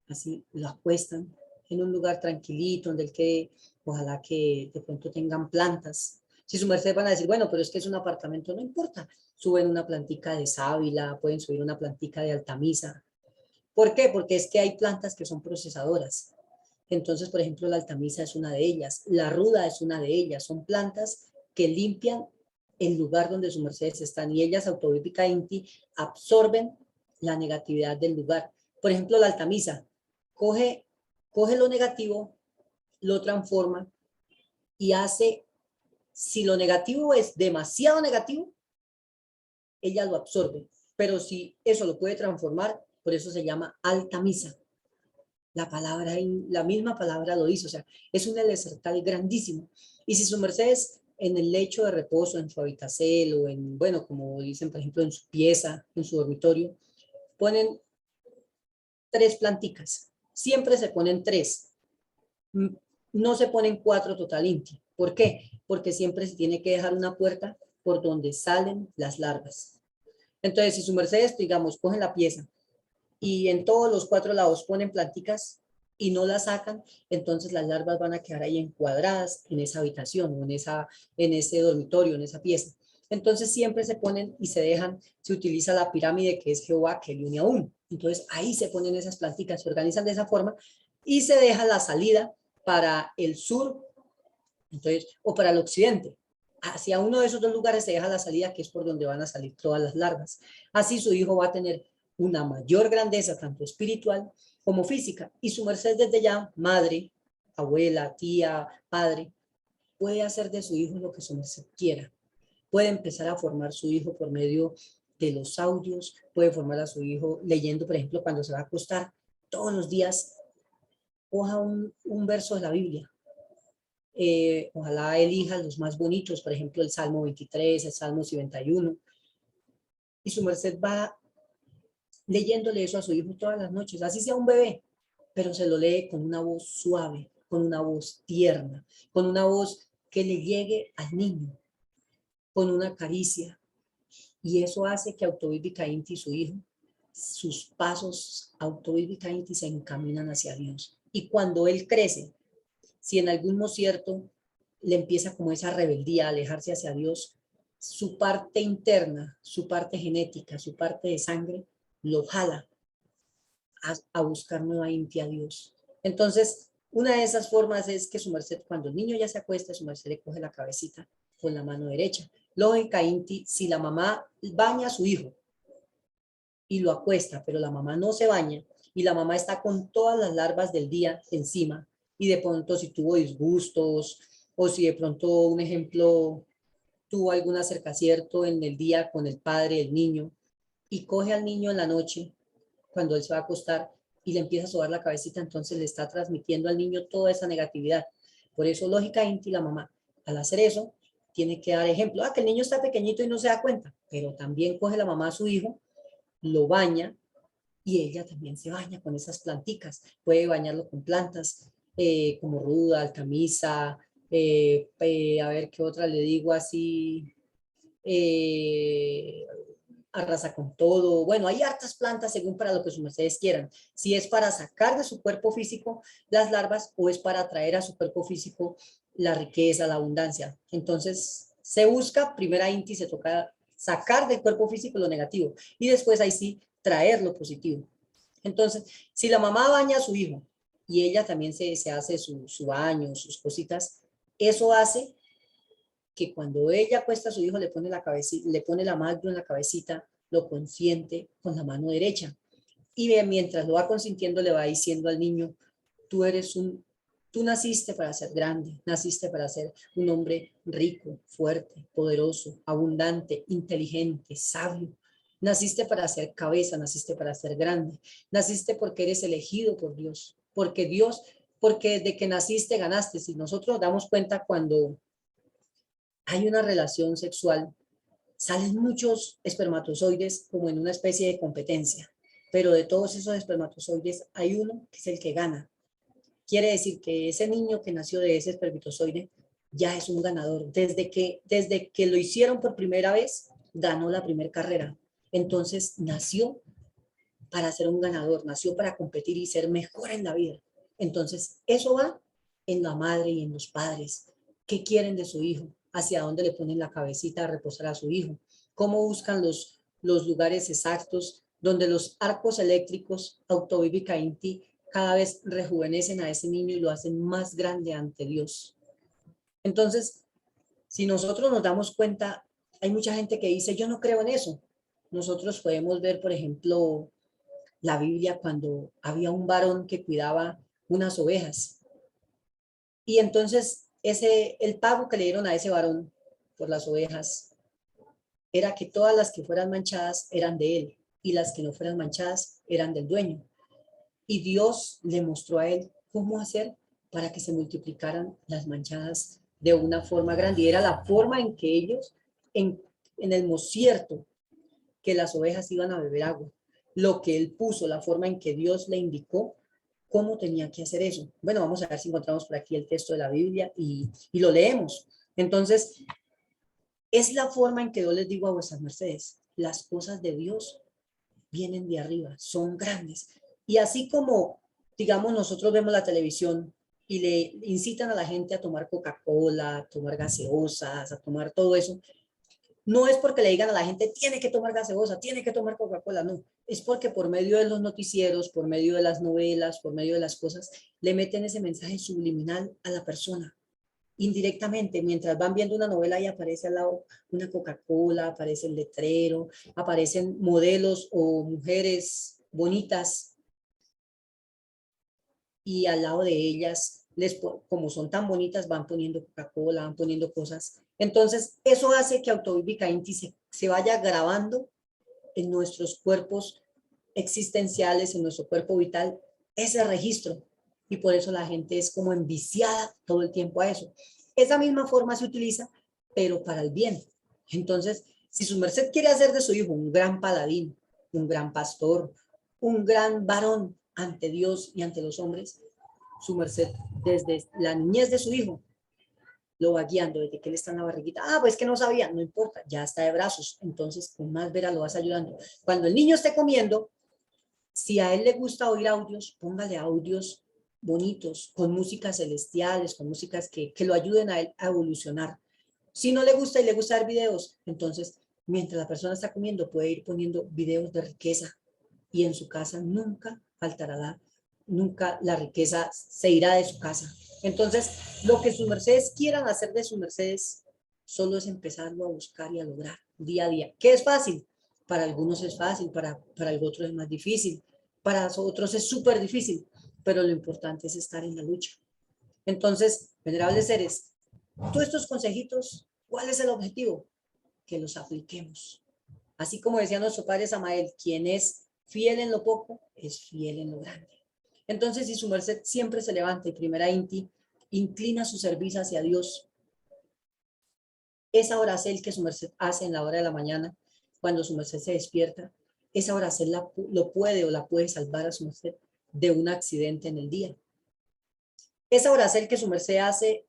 así lo acuestan en un lugar tranquilito, donde ojalá que de pronto tengan plantas. Si su merced van a decir, bueno, pero es que es un apartamento, no importa, suben una plantica de sábila, pueden subir una plantica de altamisa. ¿Por qué? Porque es que hay plantas que son procesadoras. Entonces, por ejemplo, la altamisa es una de ellas, la ruda es una de ellas, son plantas que limpian el lugar donde sus mercedes están y ellas autovípicamente absorben la negatividad del lugar. Por ejemplo, la altamisa coge lo negativo, lo transforma y hace, si lo negativo es demasiado negativo, ella lo absorbe, pero si eso lo puede transformar, por eso se llama altamisa. La misma palabra lo dice, o sea, es un elesertal grandísimo. Y si su mercedes en el lecho de reposo, en su habitacel o en, bueno, como dicen, por ejemplo, en su pieza, en su dormitorio, ponen 3 planticas. Siempre se ponen 3. No se ponen 4 total inti. ¿Por qué? Porque siempre se tiene que dejar una puerta por donde salen las larvas. Entonces, si su mercedes, digamos, cogen la pieza y en todos los 4 lados ponen planticas y no las sacan, entonces las larvas van a quedar ahí encuadradas en esa habitación o en ese dormitorio, en esa pieza. Entonces siempre se ponen y se dejan, se utiliza la pirámide que es Jehová, que le une a uno. Entonces ahí se ponen esas planticas, se organizan de esa forma y se deja la salida para el sur, entonces, o para el occidente. Hacia uno de esos 2 lugares se deja la salida, que es por donde van a salir todas las larvas. Así su hijo va a tener una mayor grandeza, tanto espiritual como física. Y su merced desde ya, madre, abuela, tía, padre, puede hacer de su hijo lo que su merced quiera. Puede empezar a formar su hijo por medio de los audios, puede formar a su hijo leyendo, por ejemplo, cuando se va a acostar, todos los días, coja un verso de la Biblia. Ojalá elija los más bonitos, por ejemplo, el Salmo 23, el Salmo 51, y su merced va leyéndole eso a su hijo todas las noches, así sea un bebé, pero se lo lee con una voz suave, con una voz tierna, con una voz que le llegue al niño, con una caricia. Y eso hace que autovívica-inti, su hijo, sus pasos autovívica-inti se encaminan hacia Dios. Y cuando él crece, si en algún momento le empieza como esa rebeldía a alejarse hacia Dios, su parte interna, su parte genética, su parte de sangre, lo jala a buscar nueva inti a Dios. Entonces, una de esas formas es que su merced, cuando el niño ya se acuesta, su merced le coge la cabecita con la mano derecha. Lógica inti, si la mamá baña a su hijo y lo acuesta, pero la mamá no se baña y la mamá está con todas las larvas del día encima, y de pronto si tuvo disgustos o si de pronto, un ejemplo, tuvo algún acercacierto en el día con el padre del niño y coge al niño en la noche cuando él se va a acostar y le empieza a sobar la cabecita, entonces le está transmitiendo al niño toda esa negatividad. Por eso, lógica inti, la mamá, al hacer eso, tiene que dar ejemplo. Que el niño está pequeñito y no se da cuenta, pero también coge la mamá a su hijo, lo baña y ella también se baña con esas planticas. Puede bañarlo con plantas como ruda, altamisa, a ver qué otra le digo así, arrasa con todo. Bueno, hay hartas plantas según para lo que sus mercedes quieran. Si es para sacar de su cuerpo físico las larvas o es para traer a su cuerpo físico la riqueza, la abundancia. Entonces, se busca, primera inti, se toca sacar del cuerpo físico lo negativo y después ahí sí traer lo positivo. Entonces, si la mamá baña a su hijo y ella también se hace su baño, sus cositas, eso hace que cuando ella acuesta a su hijo le pone la mano en la cabecita, lo consiente con la mano derecha. Y mientras lo va consintiendo, le va diciendo al niño, tú naciste para ser grande, naciste para ser un hombre rico, fuerte, poderoso, abundante, inteligente, sabio. Naciste para ser cabeza, naciste para ser grande. Naciste porque eres elegido por Dios, porque desde que naciste ganaste. Si nosotros nos damos cuenta cuando hay una relación sexual, salen muchos espermatozoides como en una especie de competencia, pero de todos esos espermatozoides hay uno que es el que gana. Quiere decir que ese niño que nació de ese espermatozoide ya es un ganador. Desde que lo hicieron por primera vez, ganó la primera carrera. Entonces nació para ser un ganador, nació para competir y ser mejor en la vida. Entonces eso va en la madre y en los padres. ¿Qué quieren de su hijo? ¿Hacia dónde le ponen la cabecita a reposar a su hijo? ¿Cómo buscan los lugares exactos donde los arcos eléctricos Autovivica Inti cada vez rejuvenecen a ese niño y lo hacen más grande ante Dios? Entonces, si nosotros nos damos cuenta, hay mucha gente que dice, yo no creo en eso. Nosotros podemos ver, por ejemplo, la Biblia cuando había un varón que cuidaba unas ovejas. Y entonces el pago que le dieron a ese varón por las ovejas era que todas las que fueran manchadas eran de él y las que no fueran manchadas eran del dueño. Y Dios le mostró a él cómo hacer para que se multiplicaran las manchadas de una forma grande. Y era la forma en que ellos, en el mosierto, que las ovejas iban a beber agua. Lo que él puso, la forma en que Dios le indicó cómo tenía que hacer eso. Bueno, vamos a ver si encontramos por aquí el texto de la Biblia y lo leemos. Entonces, es la forma en que yo les digo a vuestras mercedes, las cosas de Dios vienen de arriba, son grandes. Y así como, digamos, nosotros vemos la televisión y le incitan a la gente a tomar Coca-Cola, a tomar gaseosas, a tomar todo eso, no es porque le digan a la gente, tiene que tomar gaseosa, tiene que tomar Coca-Cola, no. Es porque por medio de los noticieros, por medio de las novelas, por medio de las cosas, le meten ese mensaje subliminal a la persona. Indirectamente, mientras van viendo una novela y aparece al lado una Coca-Cola, aparece el letrero, aparecen modelos o mujeres bonitas y al lado de ellas, como son tan bonitas, van poniendo Coca-Cola, van poniendo cosas. Entonces, eso hace que Autovivica Inti se vaya grabando en nuestros cuerpos existenciales, en nuestro cuerpo vital, ese registro. Y por eso la gente es como enviciada todo el tiempo a eso. Esa misma forma se utiliza, pero para el bien. Entonces, si su merced quiere hacer de su hijo un gran paladín, un gran pastor, un gran varón ante Dios y ante los hombres, su merced desde la niñez de su hijo lo va guiando desde que él está en la barriguita. Ah, pues que no sabía, no importa, ya está de brazos. Entonces, con más veras lo vas ayudando. Cuando el niño esté comiendo, si a él le gusta oír audios, póngale audios bonitos, con músicas celestiales, con músicas que lo ayuden a él a evolucionar. Si no le gusta y le gusta ver videos, entonces, mientras la persona está comiendo, puede ir poniendo videos de riqueza y en su casa nunca faltará nunca la riqueza se irá de su casa. Entonces, lo que sus mercedes quieran hacer de sus mercedes, solo es empezarlo a buscar y a lograr día a día. ¿Qué es fácil? Para algunos es fácil, para otros es más difícil, para otros es súper difícil, pero lo importante es estar en la lucha. Entonces, venerables seres, todos estos consejitos, ¿cuál es el objetivo? Que los apliquemos. Así como decía nuestro padre Samael, quien es fiel en lo poco, es fiel en lo grande. Entonces, si su merced siempre se levanta y primera inti, inclina su servicio hacia Dios, esa oración que su merced hace en la hora de la mañana, cuando su merced se despierta, esa oración lo puede o la puede salvar a su merced de un accidente en el día. Esa oración que su merced hace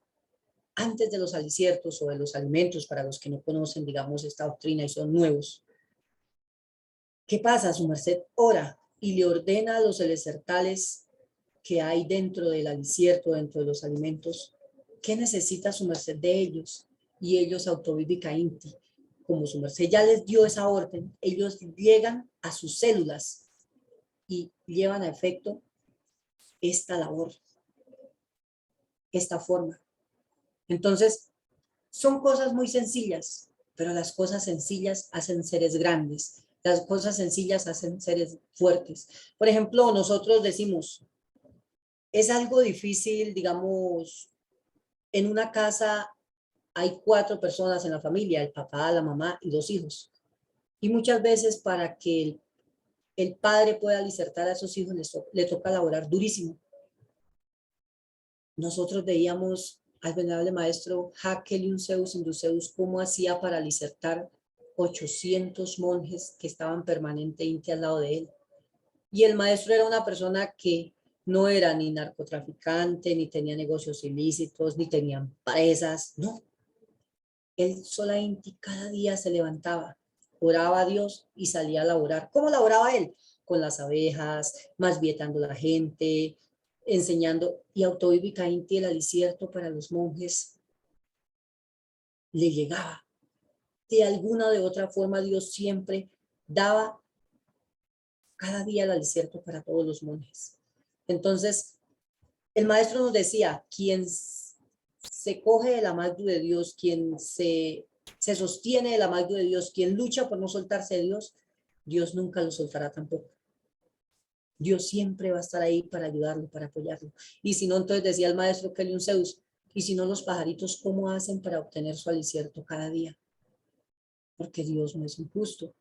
antes de los aliciertos o de los alimentos, para los que no conocen, digamos, esta doctrina y son nuevos, ¿Qué pasa? Su merced ora y le ordena a los elesertales que hay dentro del alicierto, dentro de los alimentos, ¿qué necesita su merced de ellos? Y ellos autovivica inti. Como su merced ya les dio esa orden, ellos llegan a sus células y llevan a efecto esta labor, esta forma. Entonces, son cosas muy sencillas, pero las cosas sencillas hacen seres grandes. Las cosas sencillas hacen seres fuertes. Por ejemplo, nosotros decimos, es algo difícil, digamos, en una casa hay 4 personas en la familia, el papá, la mamá y 2 hijos. Y muchas veces para que el padre pueda alicertar a esos hijos le toca laborar durísimo. Nosotros veíamos al venerable maestro Hakelium Zeus Induceus cómo hacía para alicertar 800 monjes que estaban permanentemente al lado de él. Y el maestro era una persona que no era ni narcotraficante, ni tenía negocios ilícitos, ni tenía empresas, no. Él solamente cada día se levantaba, oraba a Dios y salía a laborar. ¿Cómo laboraba él? Con las abejas, más vietando a la gente, enseñando, y autobibicainti, el alicierto para los monjes, le llegaba. De alguna o de otra forma Dios siempre daba cada día el alicierto para todos los monjes. Entonces, el maestro nos decía, quien se coge de la mano de Dios, quien se sostiene de la mano de Dios, quien lucha por no soltarse de Dios, Dios nunca lo soltará tampoco. Dios siempre va a estar ahí para ayudarlo, para apoyarlo. Y si no, entonces decía el maestro Hakelium Zeus, y si no, los pajaritos, ¿cómo hacen para obtener su alicierto cada día? Porque Dios no es injusto.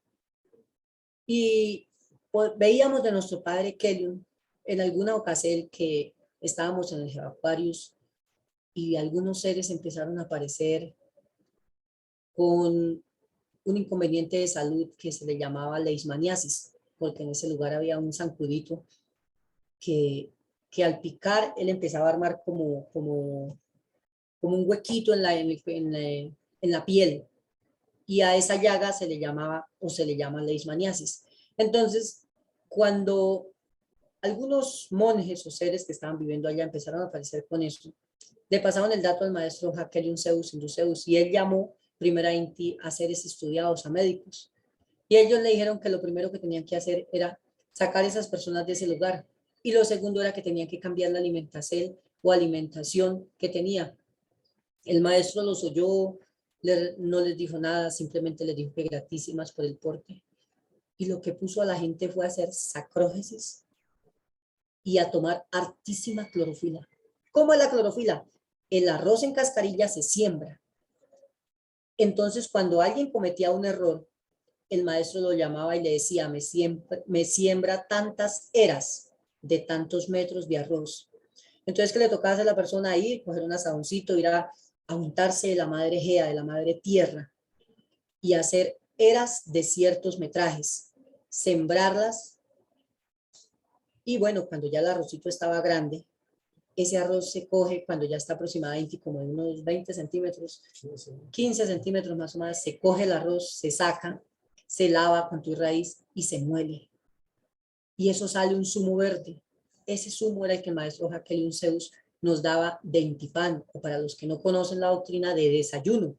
Y pues, veíamos de nuestro padre Hakelium en alguna ocasión que estábamos en el Aquarius y algunos seres empezaron a aparecer con un inconveniente de salud que se le llamaba leishmaniasis, porque en ese lugar había un zancudito que al picar él empezaba a armar como un huequito en la piel, y a esa llaga se le llamaba o se le llama leishmaniasis. Entonces, cuando algunos monjes o seres que estaban viviendo allá empezaron a aparecer con eso, le pasaron el dato al maestro Hakelium Zeus Induceus y él llamó primeramente a seres estudiados, a médicos. Y ellos le dijeron que lo primero que tenían que hacer era sacar a esas personas de ese lugar. Y lo segundo era que tenían que cambiar la alimentación que tenía. El maestro los oyó, no les dijo nada, simplemente les dijo que gratísimas por el porte. Y lo que puso a la gente fue a hacer sacrógesis y a tomar hartísima clorofila. ¿Cómo es la clorofila? El arroz en cascarilla se siembra. Entonces, cuando alguien cometía un error, el maestro lo llamaba y le decía, me siembra tantas eras de tantos metros de arroz. Entonces, ¿qué le tocaba hacer a la persona ahí? Coger un asadoncito, ir a untarse de la madre Gea, de la madre tierra, y hacer eras de ciertos metrajes, sembrarlas, y bueno, cuando ya el arrocito estaba grande, ese arroz se coge cuando ya está aproximadamente como de unos 20 centímetros, 15 centímetros más o menos, se coge el arroz, se saca, se lava con tu raíz y se muele. Y eso sale un zumo verde. Ese zumo era el que el maestro Hakelium Zeus nos daba de intipán, o para los que no conocen la doctrina, de desayuno.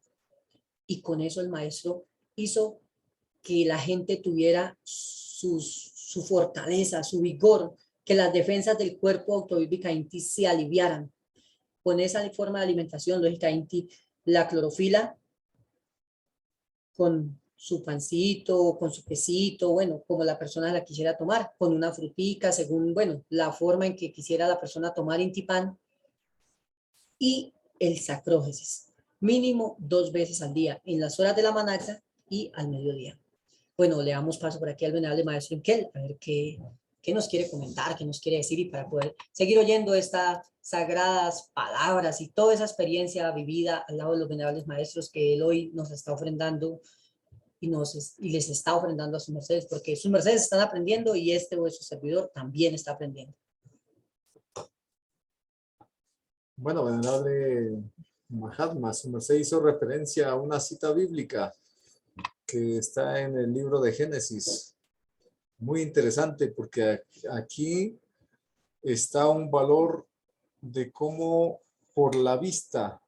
Y con eso el maestro hizo que la gente tuviera su fortaleza, su vigor, que las defensas del cuerpo autobibicainti se aliviaran. Con esa forma de alimentación, lógicamente, la clorofila, con su pancito, con su quesito, bueno, como la persona la quisiera tomar, con una frutica, según, bueno, la forma en que quisiera la persona tomar intipán, y el sacrógesis, mínimo 2 veces al día, en las horas de la mañana y al mediodía. Bueno, le damos paso por aquí al venerable maestro Inkel, a ver qué nos quiere comentar, qué nos quiere decir, y para poder seguir oyendo estas sagradas palabras y toda esa experiencia vivida al lado de los venerables maestros que él hoy nos está ofrendando y les está ofrendando a sus mercedes, porque sus mercedes están aprendiendo y este vuestro servidor también está aprendiendo. Bueno, venerable Mahatma, su merced hizo referencia a una cita bíblica que está en el libro de Génesis, Muy interesante porque aquí está un valor de cómo por la vista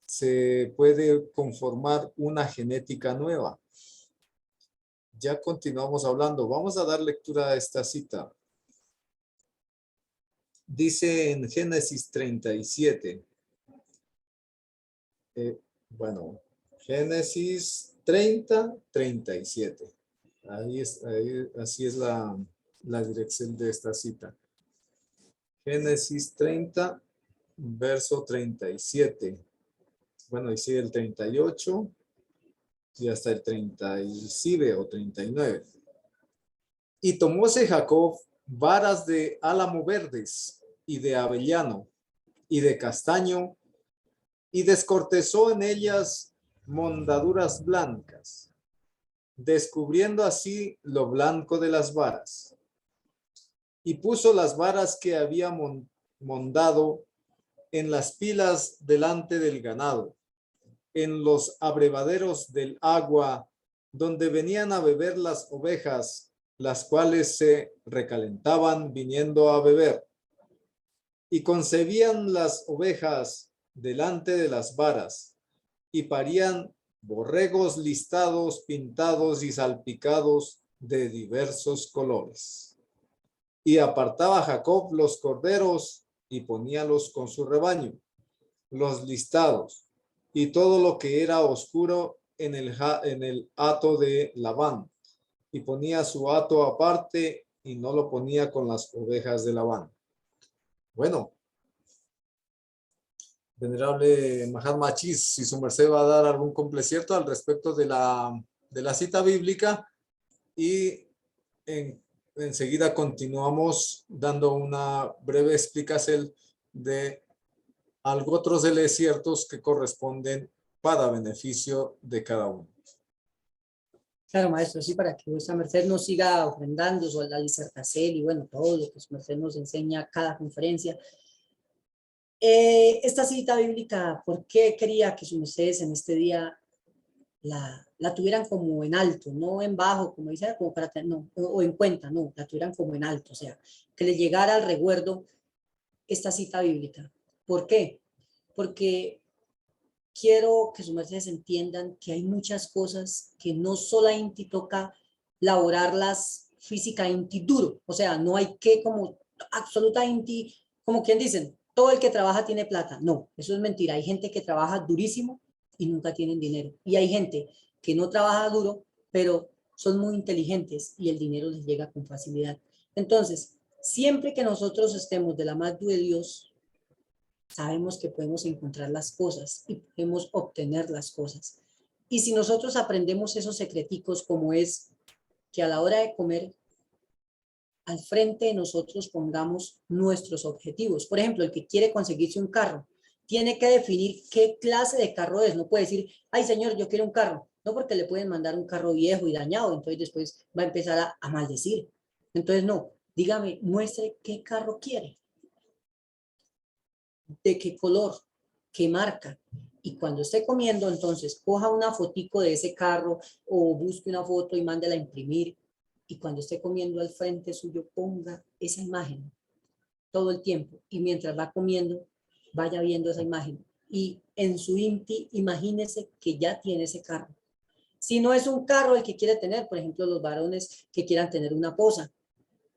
se puede conformar una genética nueva. Ya continuamos hablando. Vamos a dar lectura a esta cita. Dice en Génesis 37. Bueno, Génesis 30:37. Así es la dirección de esta cita. Génesis 30, verso 37. Bueno, y sigue el 38 y hasta el 37 o 39. Y tomóse Jacob varas de álamo verdes y de avellano y de castaño y descortezó en ellas mondaduras blancas, descubriendo así lo blanco de las varas. Y puso las varas que había mondado en las pilas delante del ganado, en los abrevaderos del agua, donde venían a beber las ovejas, las cuales se recalentaban viniendo a beber. Y concebían las ovejas delante de las varas, y parían borregos listados, pintados y salpicados de diversos colores. Y apartaba Jacob los corderos y poníalos con su rebaño, los listados, y todo lo que era oscuro en el hato de Labán, y ponía su hato aparte y no lo ponía con las ovejas de Labán. Bueno, venerable Mahatma Chis, si su merced va a dar algún complecierto al respecto de la cita bíblica, y enseguida continuamos dando una breve explicación de algo otros desiertos que corresponden para beneficio de cada uno. Claro, maestro, sí, para que vuestra merced nos siga ofrendando sobre la disertación y bueno, todo lo que su merced nos enseña cada conferencia. Esta cita bíblica, ¿por qué quería que sus mercedes en este día la tuvieran como en alto, no en bajo, como dice, como para no, o en cuenta, no, la tuvieran como en alto, o sea, que les llegara al recuerdo esta cita bíblica? ¿Por qué? Porque quiero que sus mercedes entiendan que hay muchas cosas que no solamente toca laborarlas físicamente duro, o sea, no hay que como absolutamente, como quien dicen, todo el que trabaja tiene plata. No, eso es mentira. Hay gente que trabaja durísimo y nunca tienen dinero. Y hay gente que no trabaja duro, pero son muy inteligentes y el dinero les llega con facilidad. Entonces, siempre que nosotros estemos de la mano de Dios, sabemos que podemos encontrar las cosas y podemos obtener las cosas. Y si nosotros aprendemos esos secreticos, como es que a la hora de comer, al frente de nosotros pongamos nuestros objetivos. Por ejemplo, el que quiere conseguirse un carro, tiene que definir qué clase de carro es. No puede decir, ay señor, yo quiero un carro. No, porque le pueden mandar un carro viejo y dañado, entonces después va a empezar a maldecir. Entonces no, dígame, muestre qué carro quiere, de qué color, qué marca. Y cuando esté comiendo, entonces coja una fotico de ese carro o busque una foto y mándela a imprimir. Y cuando esté comiendo al frente suyo, ponga esa imagen todo el tiempo. Y mientras va comiendo, vaya viendo esa imagen. Y en su INTI, imagínese que ya tiene ese carro. Si no es un carro el que quiere tener, por ejemplo, los varones que quieran tener una posa,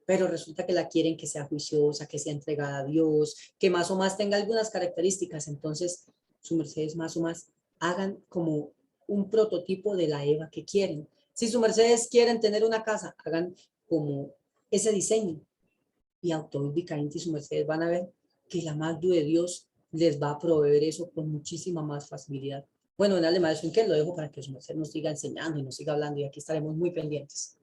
pero resulta que la quieren que sea juiciosa, que sea entregada a Dios, que más o más tenga algunas características. Entonces, su mercedes más o más hagan como un prototipo de la Eva que quieren. Si su mercedes quieren tener una casa, hagan como ese diseño. Y autobíblicamente su mercedes van a ver que la mano de Dios les va a proveer eso con muchísima más facilidad. Bueno, en alemán es un que lo dejo para que su merced nos siga enseñando y nos siga hablando, y aquí estaremos muy pendientes.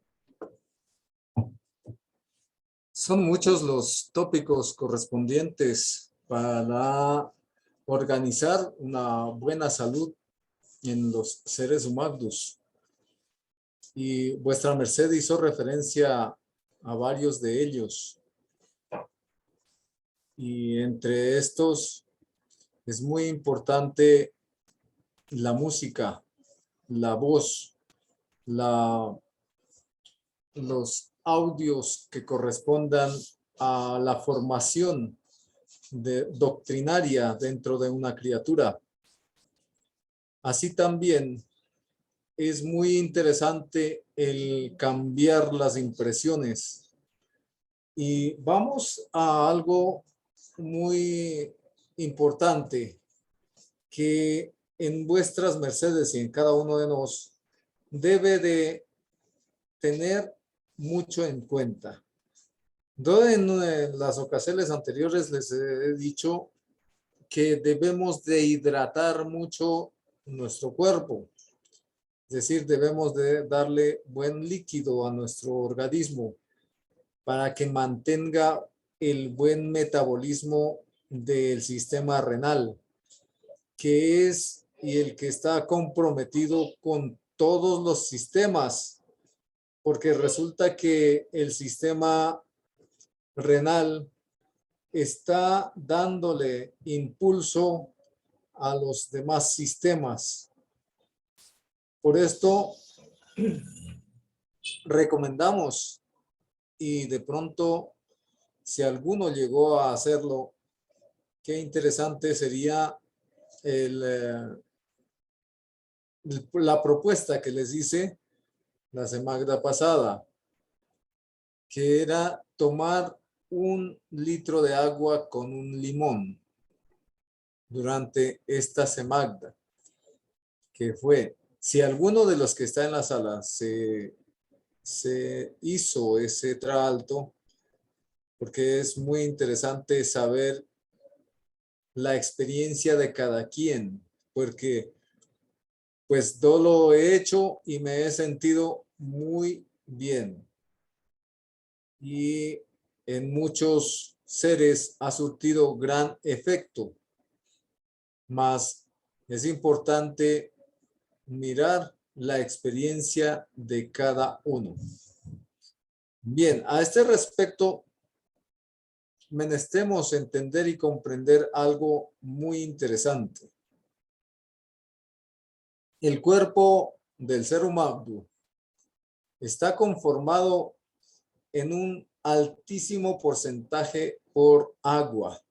Son muchos los tópicos correspondientes para organizar una buena salud en los seres humanos. Y vuestra merced hizo referencia a varios de ellos. Y entre estos es muy importante la música, la voz, los audios que correspondan a la formación doctrinaria dentro de una criatura. Así también es muy interesante el cambiar las impresiones. Y vamos a algo muy importante que en vuestras mercedes y en cada uno de nosotros debe de tener mucho en cuenta. Yo en las ocasiones anteriores les he dicho que debemos de hidratar mucho nuestro cuerpo. Es decir, debemos de darle buen líquido a nuestro organismo para que mantenga el buen metabolismo del sistema renal, que es y el que está comprometido con todos los sistemas, porque resulta que el sistema renal está dándole impulso a los demás sistemas. Por esto recomendamos, y de pronto si alguno llegó a hacerlo, qué interesante sería la propuesta que les hice la semana pasada, que era tomar 1 litro de agua con un limón durante esta semana, que fue, si alguno de los que está en la sala se hizo ese traalto, porque es muy interesante saber la experiencia de cada quien, porque pues yo lo he hecho y me he sentido muy bien. Y en muchos seres ha surtido gran efecto. Mas es importante mirar la experiencia de cada uno. Bien, a este respecto, menestemos entender y comprender algo muy interesante. El cuerpo del ser humano está conformado en un altísimo porcentaje por agua,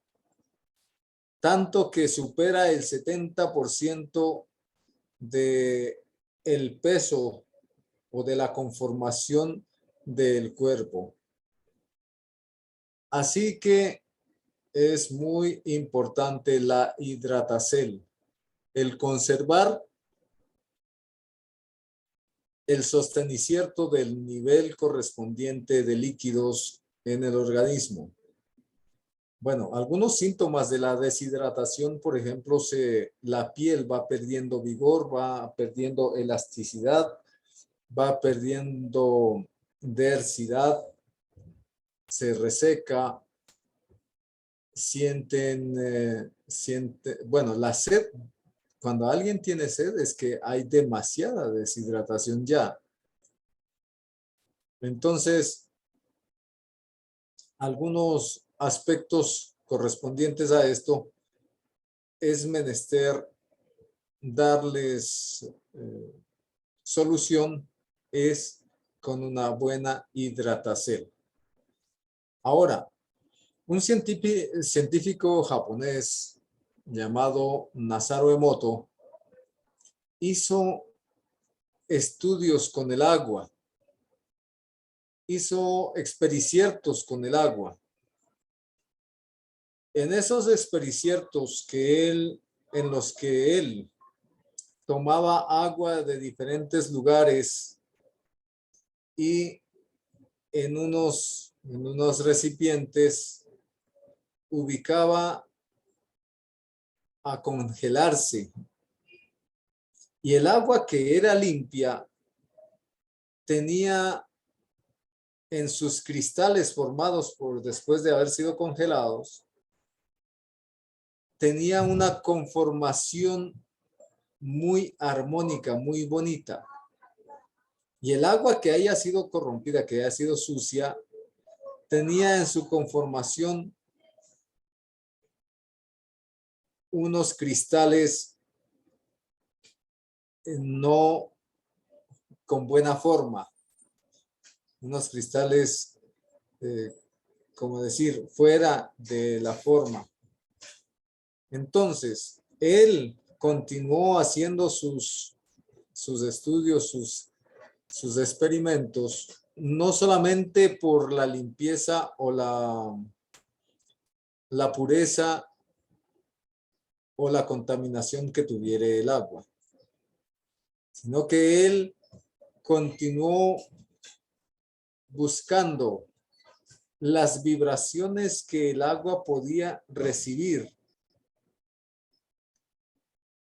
tanto que supera el 70% de el peso o de la conformación del cuerpo. Así que es muy importante la hidratación, el conservar el sostenicierto del nivel correspondiente de líquidos en el organismo. Bueno, algunos síntomas de la deshidratación, por ejemplo, la piel va perdiendo vigor, va perdiendo elasticidad, va perdiendo densidad, se reseca, bueno, la sed. Cuando alguien tiene sed es que hay demasiada deshidratación ya. Entonces, algunos aspectos correspondientes a esto es menester darles solución, es con una buena hidratación. Ahora, un científico japonés llamado Masaru Emoto hizo estudios con el agua, hizo expericiertos con el agua. En esos expericiertos en los que él tomaba agua de diferentes lugares y en unos recipientes ubicaba a congelarse, y el agua que era limpia tenía en sus cristales formados después de haber sido congelados, tenía una conformación muy armónica, muy bonita. Y el agua que haya sido corrompida, que haya sido sucia, tenía en su conformación unos cristales no con buena forma. unos cristales, como decir, fuera de la forma. Entonces, él continuó haciendo sus estudios, sus experimentos, no solamente por la limpieza o la pureza o la contaminación que tuviera el agua, sino que él continuó buscando las vibraciones que el agua podía recibir.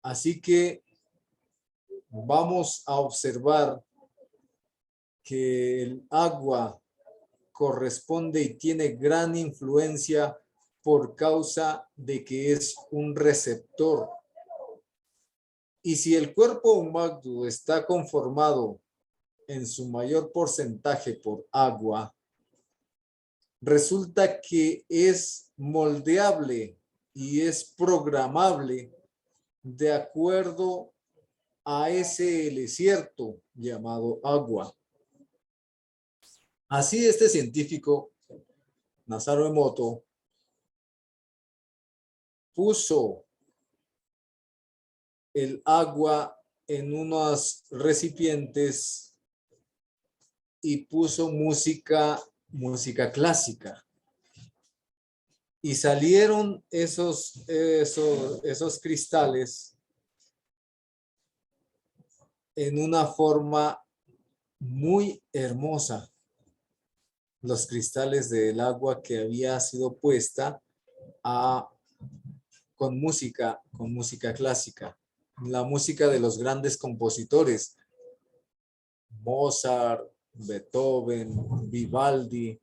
Así que vamos a observar que el agua corresponde y tiene gran influencia por causa de que es un receptor. Y si el cuerpo humano está conformado en su mayor porcentaje por agua, resulta que es moldeable y es programable de acuerdo a ese desierto llamado agua. Así este científico, Masaru Emoto, puso el agua en unos recipientes y puso música clásica. Y salieron esos cristales en una forma muy hermosa. Los cristales del agua que había sido puesta con música clásica. La música de los grandes compositores. Mozart, Beethoven, Vivaldi,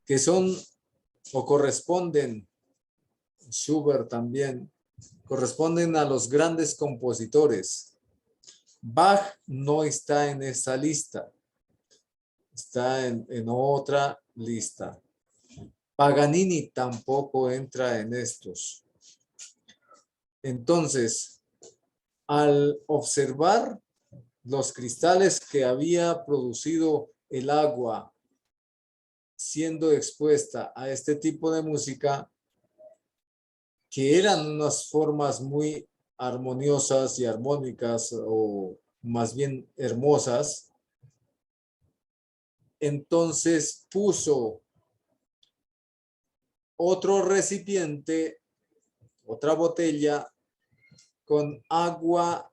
que son o corresponden, Schubert también, corresponden a los grandes compositores. Bach no está en esa lista, está en otra lista. Paganini tampoco entra en estos. Entonces, al observar los cristales que había producido el agua siendo expuesta a este tipo de música, que eran unas formas muy armoniosas y armónicas, o más bien hermosas, entonces puso otro recipiente, otra botella con agua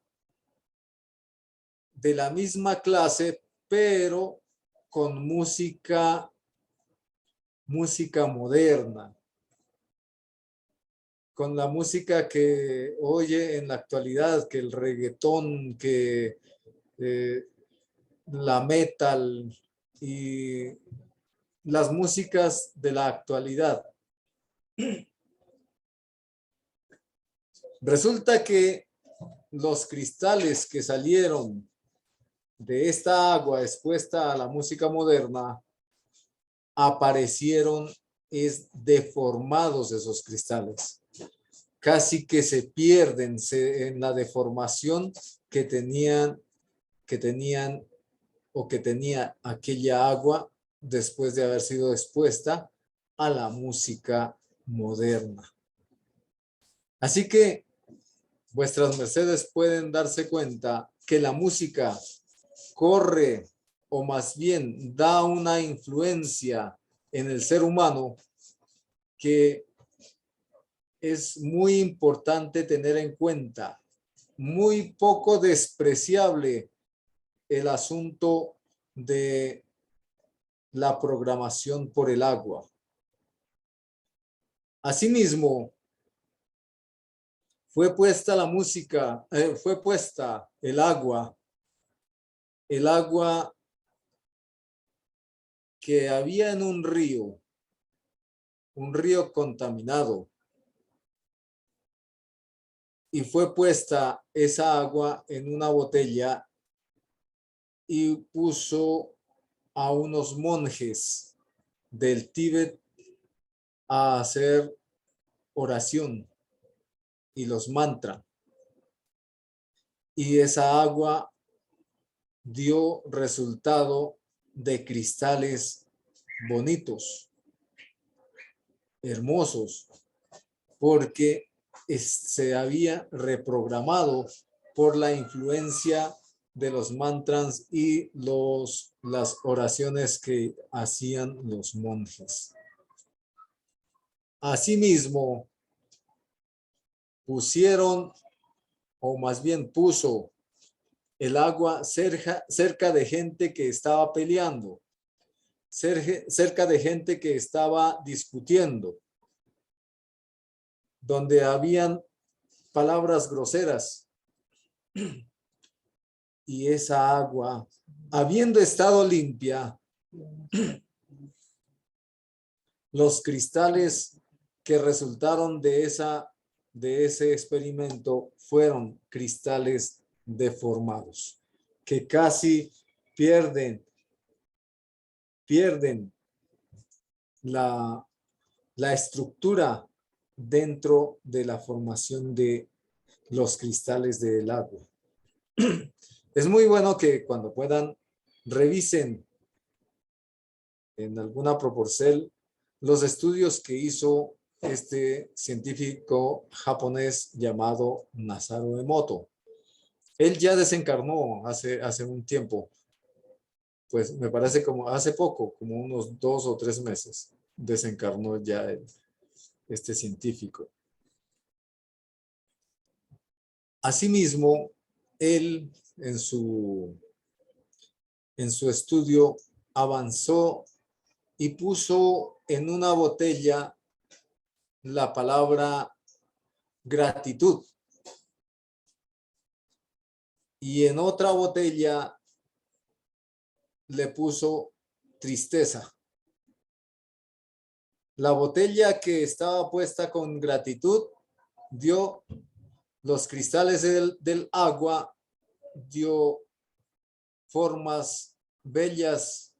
de la misma clase, pero con música moderna, con la música que oye en la actualidad, que el reggaetón, que la metal y las músicas de la actualidad. Resulta que los cristales que salieron de esta agua expuesta a la música moderna aparecieron deformados esos cristales. Casi que se pierden en la deformación que tenía aquella agua después de haber sido expuesta a la música moderna. Así que vuestras mercedes pueden darse cuenta que la música corre, o más bien da una influencia en el ser humano que es muy importante tener en cuenta. Muy poco despreciable el asunto de la programación por el agua. Asimismo, fue puesta la música, fue puesta el agua que había en un río contaminado, y fue puesta esa agua en una botella y puso a unos monjes del Tíbet a hacer oración y los mantras. Y esa agua dio resultado de cristales bonitos, hermosos, porque se había reprogramado por la influencia de los mantras y las oraciones que hacían los monjes. Asimismo, pusieron, o más bien puso, el agua cerca de gente que estaba peleando, cerca de gente que estaba discutiendo, donde habían palabras groseras. Y esa agua, habiendo estado limpia, los cristales que resultaron de ese experimento fueron cristales deformados, que casi pierden la estructura dentro de la formación de los cristales del agua. Es muy bueno que cuando puedan revisen en alguna proporción los estudios que hizo este científico japonés llamado Masaru Emoto. Él ya desencarnó hace un tiempo, pues me parece como hace poco, como unos 2 o 3 meses, desencarnó ya este científico. Asimismo, él en su estudio avanzó y puso en una botella la palabra gratitud y en otra botella le puso tristeza. La botella que estaba puesta con gratitud dio los cristales del agua, dio formas bellas,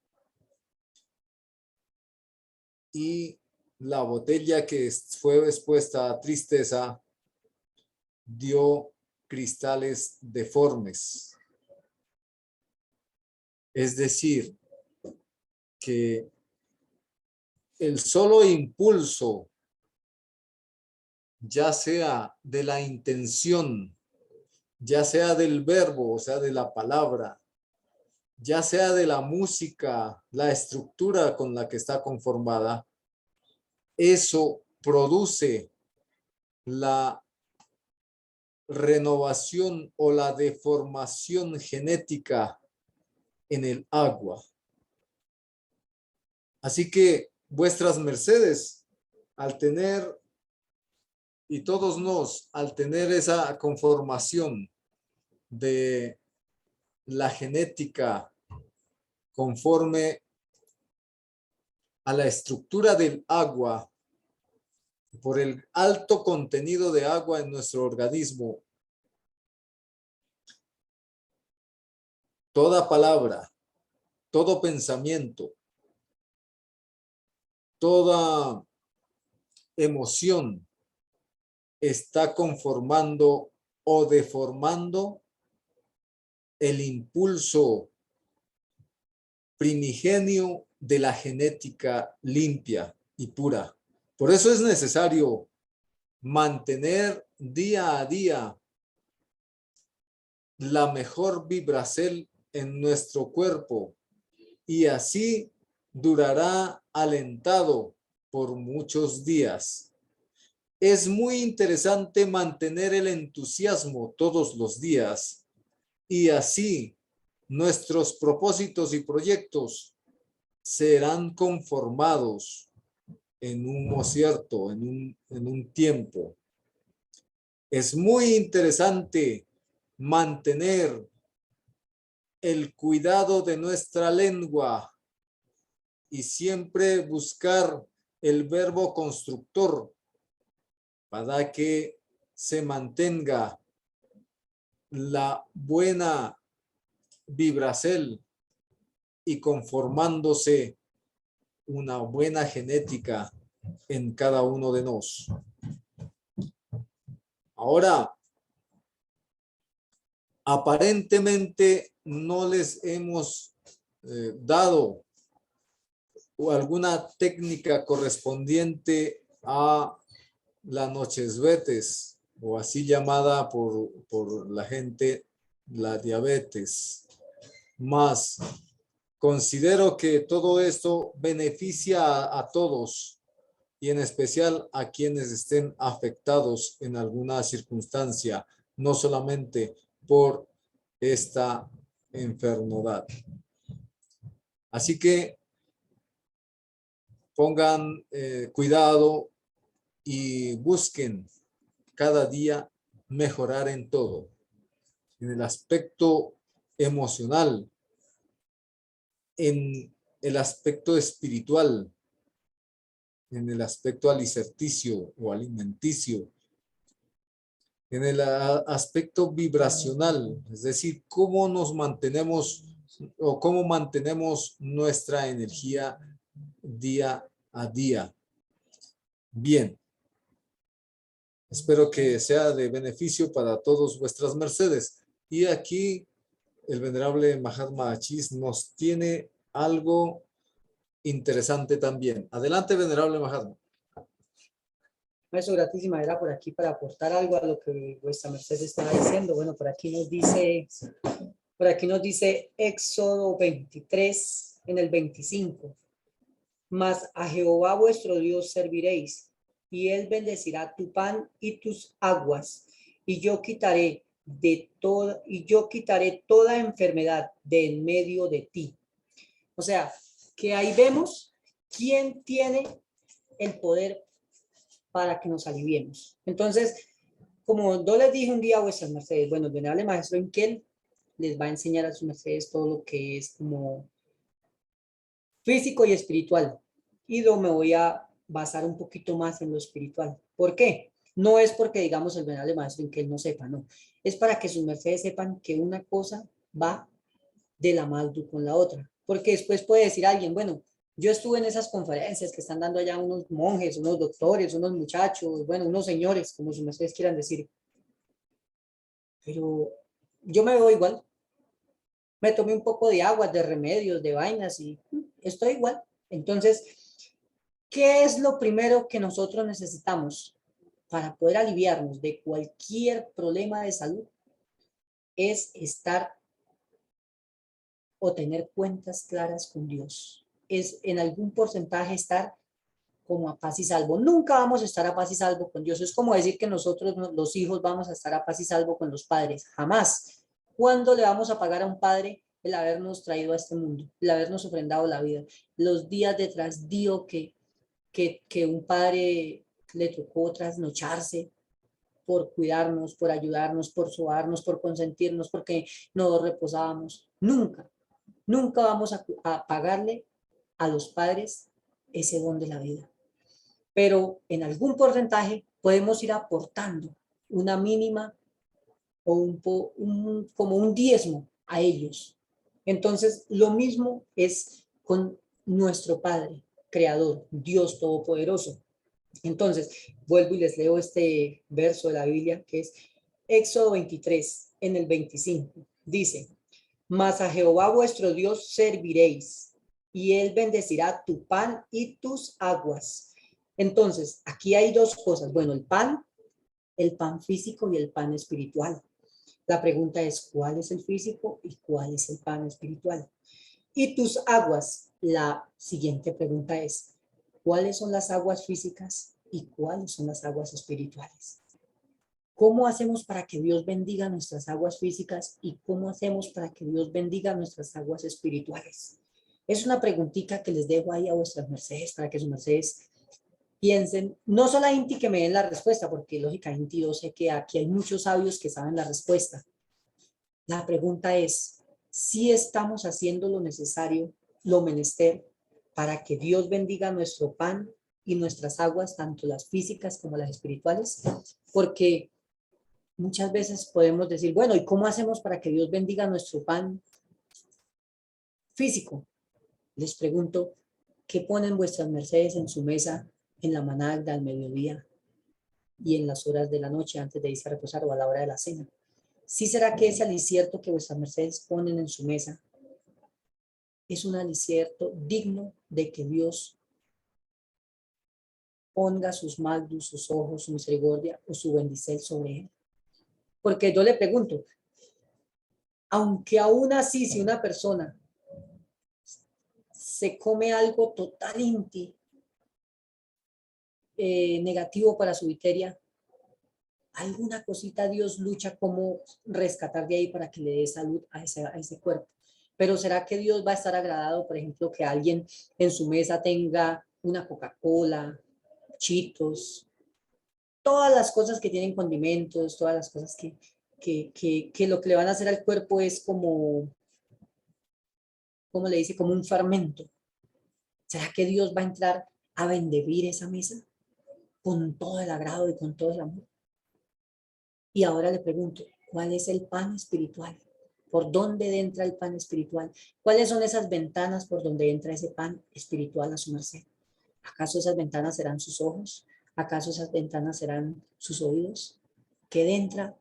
y la botella que fue expuesta a tristeza dio cristales deformes. Es decir, que el solo impulso, ya sea de la intención, ya sea del verbo, o sea, de la palabra, ya sea de la música, la estructura con la que está conformada, eso produce la renovación o la deformación genética en el agua. Así que vuestras mercedes, al tener, y todos nos, al tener esa conformación de la genética conforme a la estructura del agua, por el alto contenido de agua en nuestro organismo, toda palabra, todo pensamiento, toda emoción está conformando o deformando el impulso primigenio de la genética limpia y pura. Por eso es necesario mantener día a día la mejor vibración en nuestro cuerpo, y así durará alentado por muchos días. Es muy interesante mantener el entusiasmo todos los días, y así nuestros propósitos y proyectos serán conformados en un cierto, en un tiempo. Es muy interesante mantener el cuidado de nuestra lengua y siempre buscar el verbo constructor para que se mantenga la buena vibración y conformándose una buena genética en cada uno de nosotros. Ahora, aparentemente no les hemos dado alguna técnica correspondiente a la nochesvetes, o así llamada por la gente la diabetes. Más considero que todo esto beneficia a todos y en especial a quienes estén afectados en alguna circunstancia, no solamente por esta enfermedad. Así que pongan cuidado y busquen cada día mejorar en todo, en el aspecto emocional, en el aspecto espiritual, en el aspecto alicerticio o alimenticio, en el aspecto vibracional, es decir, cómo nos mantenemos o cómo mantenemos nuestra energía día a día. Bien, espero que sea de beneficio para todos vuestras mercedes. Y aquí el venerable Mahatma Achis nos tiene algo interesante también. Adelante, venerable Mahatma. Maestro, gratísima, era por aquí para aportar algo a lo que vuestra merced estaba diciendo. Bueno, por aquí nos dice Éxodo 23 en el 25. Mas a Jehová vuestro Dios serviréis, y él bendecirá tu pan y tus aguas, y yo quitaré toda enfermedad de en medio de ti. O sea, que ahí vemos quién tiene el poder para que nos aliviemos. Entonces, como yo les dije un día a vuestras mercedes, bueno, el venerable maestro Enkel les va a enseñar a sus mercedes todo lo que es como físico y espiritual. Y yo me voy a basar un poquito más en lo espiritual. ¿Por qué? No es porque digamos el venerable maestro Enkel no sepa, no. Es para que sus mercedes sepan que una cosa va de la mano con la otra. Porque después puede decir alguien, bueno, yo estuve en esas conferencias que están dando allá unos monjes, unos doctores, unos muchachos, bueno, unos señores, como sus mercedes quieran decir. Pero yo me veo igual. Me tomé un poco de agua, de remedios, de vainas y estoy igual. Entonces, ¿qué es lo primero que nosotros necesitamos para poder aliviarnos de cualquier problema de salud? Es estar o tener cuentas claras con Dios. Es en algún porcentaje estar como a paz y salvo. Nunca vamos a estar a paz y salvo con Dios. Es como decir que nosotros, los hijos, vamos a estar a paz y salvo con los padres. Jamás. ¿Cuándo le vamos a pagar a un padre el habernos traído a este mundo, el habernos ofrendado la vida? Los días de trasdío que un padre le tocó trasnocharse por cuidarnos, por ayudarnos, por sobarnos, por consentirnos, porque no reposábamos. Nunca, nunca vamos a pagarle a los padres ese don de la vida. Pero en algún porcentaje podemos ir aportando una mínima o como un diezmo a ellos. Entonces, lo mismo es con nuestro Padre, Creador, Dios Todopoderoso. Entonces, vuelvo y les leo este verso de la Biblia que es Éxodo 23, en el 25. Dice, mas a Jehová vuestro Dios serviréis, y él bendecirá tu pan y tus aguas. Entonces, aquí hay dos cosas. Bueno, el pan físico y el pan espiritual. La pregunta es, ¿cuál es el físico y cuál es el pan espiritual? Y tus aguas, la siguiente pregunta es, ¿cuáles son las aguas físicas y cuáles son las aguas espirituales? ¿Cómo hacemos para que Dios bendiga nuestras aguas físicas y cómo hacemos para que Dios bendiga nuestras aguas espirituales? Es una preguntita que les dejo ahí a vuestras mercedes para que sus mercedes piensen, no solamente que me den la respuesta, porque lógicamente yo sé que aquí hay muchos sabios que saben la respuesta. La pregunta es, ¿si estamos haciendo lo necesario, lo menester, para que Dios bendiga nuestro pan y nuestras aguas, tanto las físicas como las espirituales? Porque muchas veces podemos decir, bueno, ¿y cómo hacemos para que Dios bendiga nuestro pan físico? Les pregunto, ¿qué ponen vuestras mercedes en su mesa en la managda al mediodía y en las horas de la noche antes de irse a reposar o a la hora de la cena? ¿Sí será que ese alicierto que vuestras mercedes ponen en su mesa es un alicierto digno de que Dios ponga sus magdus, sus ojos, su misericordia o su bendicel sobre él. Porque yo le pregunto, aunque aún así, si una persona se come algo totalmente negativo para su viteria, alguna cosita Dios lucha como rescatar de ahí para que le dé salud a ese cuerpo. Pero ¿será que Dios va a estar agradado, por ejemplo, que alguien en su mesa tenga una Coca-Cola, Cheetos, todas las cosas que tienen condimentos, todas las cosas que lo que le van a hacer al cuerpo es como le dice, como un fermento? ¿Será que Dios va a entrar a bendecir esa mesa con todo el agrado y con todo el amor? Y ahora le pregunto, ¿cuál es el pan espiritual? ¿Por dónde entra el pan espiritual? ¿Cuáles son esas ventanas por donde entra ese pan espiritual a su merced? ¿Acaso esas ventanas serán sus ojos? ¿Acaso esas ventanas serán sus oídos? ¿Qué entra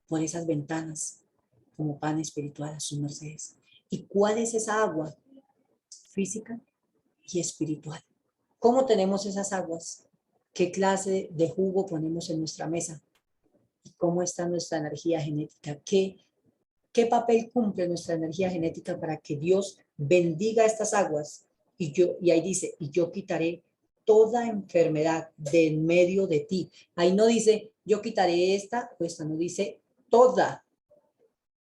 por esas ventanas como pan espiritual a sus mercedes? ¿Y cuál es esa agua física y espiritual? ¿Cómo tenemos esas aguas? ¿Qué clase de jugo ponemos en nuestra mesa? ¿Y cómo está nuestra energía genética? ¿Qué papel cumple nuestra energía genética para que Dios bendiga estas aguas? Y ahí dice, y yo quitaré toda enfermedad de en medio de ti. Ahí no dice, yo quitaré esta o esta, no dice toda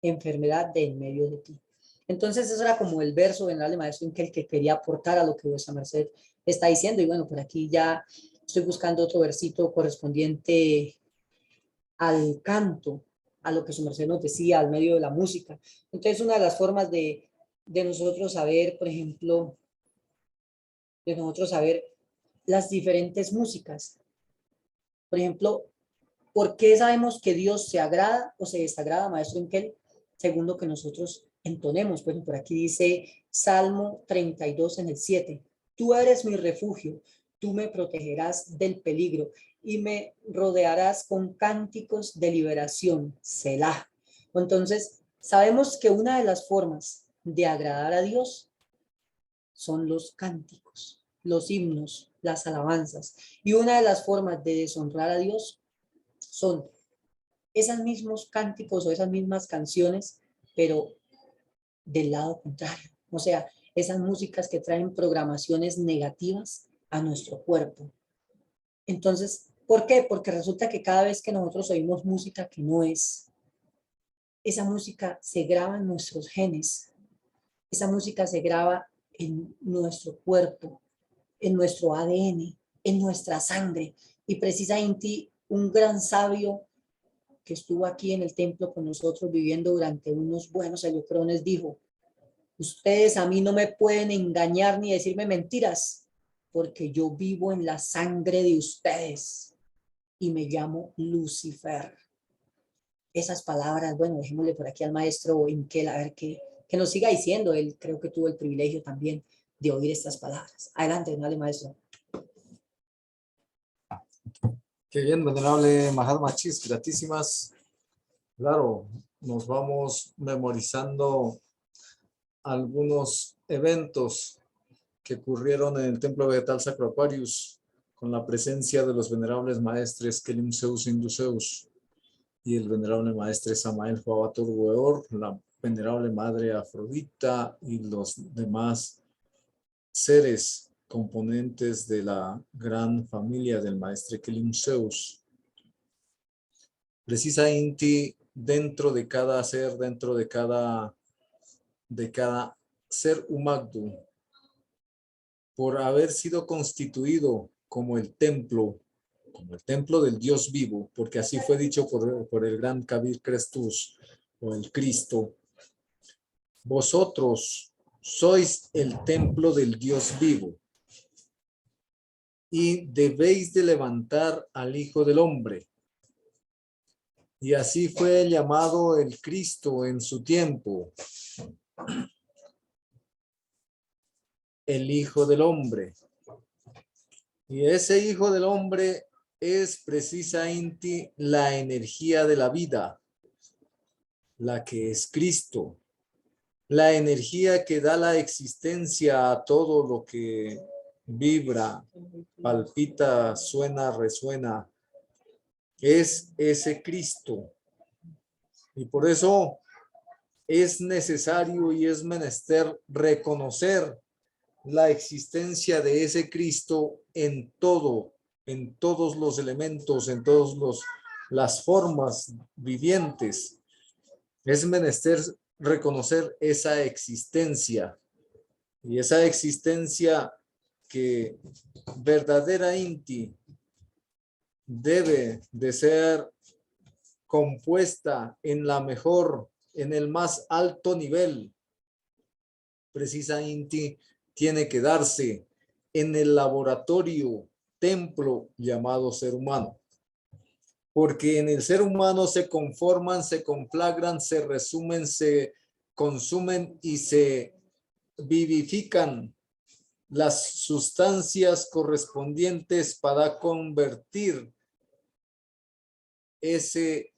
enfermedad de en medio de ti. Entonces eso era como el verso venerable maestro en que quería aportar a lo que vuestra merced está diciendo. Y bueno, por aquí ya estoy buscando otro versito correspondiente al canto, a lo que su merced nos decía, al medio de la música. Entonces una de las formas de nosotros saber, por ejemplo, de nosotros saber las diferentes músicas. Por ejemplo, ¿por qué sabemos que Dios se agrada o se desagrada, maestro Enkel? Según lo que nosotros entonemos. Pues por aquí dice Salmo 32 en el 7. Tú eres mi refugio, tú me protegerás del peligro y me rodearás con cánticos de liberación. Selah. Entonces, sabemos que una de las formas de agradar a Dios son los cánticos, los himnos, las alabanzas. Y una de las formas de deshonrar a Dios son esos mismos cánticos o esas mismas canciones, pero del lado contrario. O sea, esas músicas que traen programaciones negativas a nuestro cuerpo. Entonces, ¿por qué? Porque resulta que cada vez que nosotros oímos música que no es, esa música se graba en nuestros genes, esa música se graba en nuestro cuerpo, en nuestro ADN, en nuestra sangre. Y precisamente un gran sabio que estuvo aquí en el templo con nosotros viviendo durante unos buenos años dijo, ustedes a mí no me pueden engañar ni decirme mentiras, porque yo vivo en la sangre de ustedes y me llamo Lucifer. Esas palabras, bueno, dejémosle por aquí al maestro Inkel a ver qué nos siga diciendo. Él creo que tuvo el privilegio también de oír estas palabras. Adelante, dale, maestro. Qué bien, venerable Mahatma Chis, gratísimas. Claro, nos vamos memorizando algunos eventos que ocurrieron en el Templo Vegetal Sacro Aquarius con la presencia de los venerables maestres Kelim Zeus Induceus y el venerable maestre Samael Huabatur Weor, la venerable madre Afrodita y los demás seres componentes de la gran familia del maestre Kelim Zeus. Precisamente dentro de cada ser, dentro de cada ser humagdu, por haber sido constituido como el templo del Dios vivo, porque así fue dicho por el gran Kabir Kristus o el Cristo. Vosotros sois el templo del Dios vivo y debéis de levantar al Hijo del Hombre. Y así fue llamado el Cristo en su tiempo, el Hijo del Hombre. Y ese Hijo del Hombre es precisamente la energía de la vida, la que es Cristo. la energía que da la existencia a todo lo que vibra, palpita, suena, resuena, es ese Cristo. Y por eso es necesario y es menester reconocer la existencia de ese Cristo en todo, en todos los elementos, en todas las formas vivientes. Es menester reconocer esa existencia, y esa existencia que verdadera Inti debe de ser compuesta en la mejor, en el más alto nivel. Precisa Inti tiene que darse en el laboratorio, templo llamado ser humano. Porque en el ser humano se conforman, se conflagran, se resumen, se consumen y se vivifican las sustancias correspondientes para convertir ese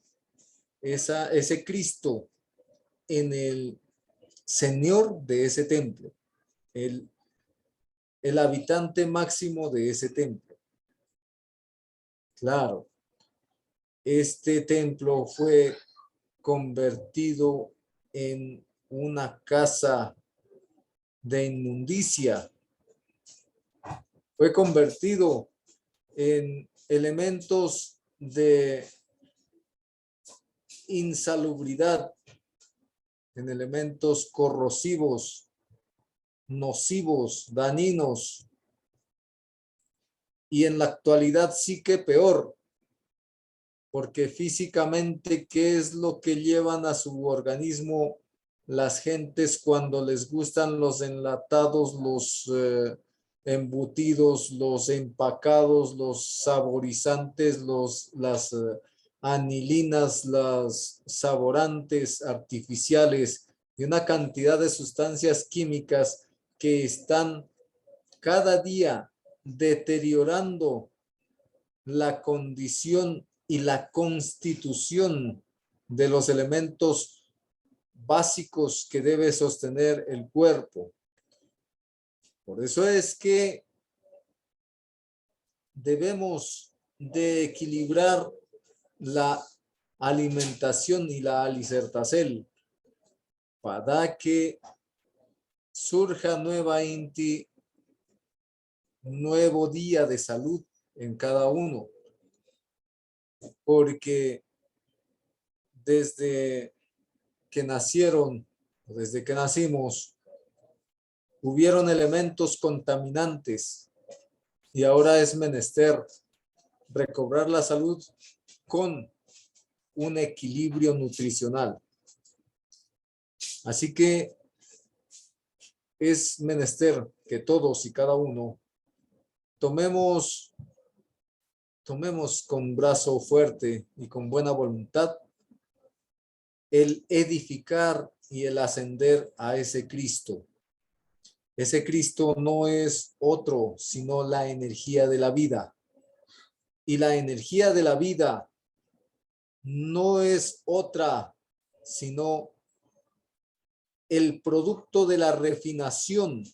Cristo en el Señor de ese templo, el habitante máximo de ese templo. Claro, este templo fue convertido en una casa de inmundicia, fue convertido en elementos de insalubridad, en elementos corrosivos, nocivos, dañinos, y en la actualidad sí que peor, porque físicamente, ¿qué es lo que llevan a su organismo las gentes cuando les gustan los enlatados, los embutidos, los empacados, los saborizantes, las anilinas, las saborantes artificiales y una cantidad de sustancias químicas que están cada día deteriorando la condición y la constitución de los elementos básicos que debe sostener el cuerpo? Por eso es que debemos de equilibrar la alimentación y la alicertacel para que surja nueva Inti, nuevo día de salud en cada uno. Porque desde que nacieron, desde que nacimos, hubieron elementos contaminantes y ahora es menester recobrar la salud con un equilibrio nutricional. Así que es menester que todos y cada uno tomemos con brazo fuerte y con buena voluntad el edificar y el ascender a ese Cristo. Ese Cristo no es otro, sino la energía de la vida. Y la energía de la vida no es otra, sino el producto de la refinación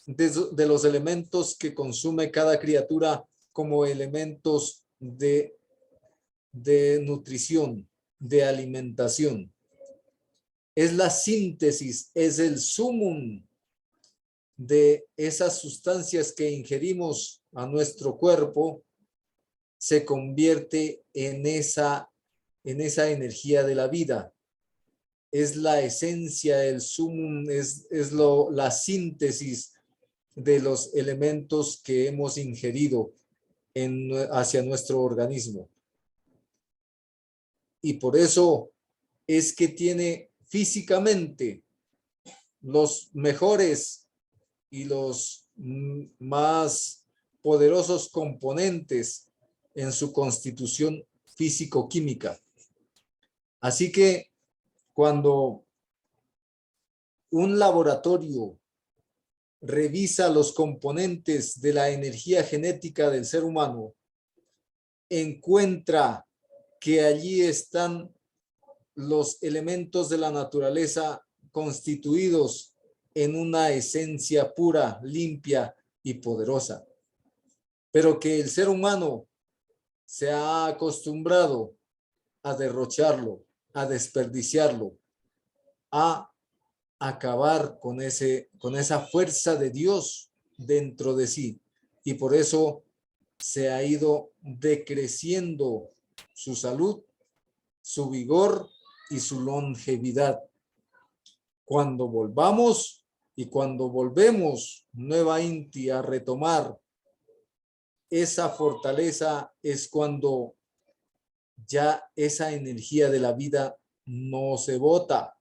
de los elementos que consume cada criatura como elementos de nutrición, de alimentación. Es la síntesis, es el sumum de esas sustancias que ingerimos a nuestro cuerpo, se convierte en esa energía de la vida. Es la esencia, el sumum, es la síntesis de los elementos que hemos ingerido hacia nuestro organismo. Y por eso es que tiene físicamente los mejores y los más poderosos componentes en su constitución físico-química. Así que cuando un laboratorio revisa los componentes de la energía genética del ser humano, encuentra que allí están los elementos de la naturaleza constituidos en una esencia pura, limpia y poderosa. Pero que el ser humano se ha acostumbrado a derrocharlo, a desperdiciarlo, a acabar con esa fuerza de Dios dentro de sí. Y por eso se ha ido decreciendo su salud, su vigor y su longevidad. Cuando volvamos y cuando volvemos Nueva Inti a retomar esa fortaleza, es cuando ya esa energía de la vida no se bota,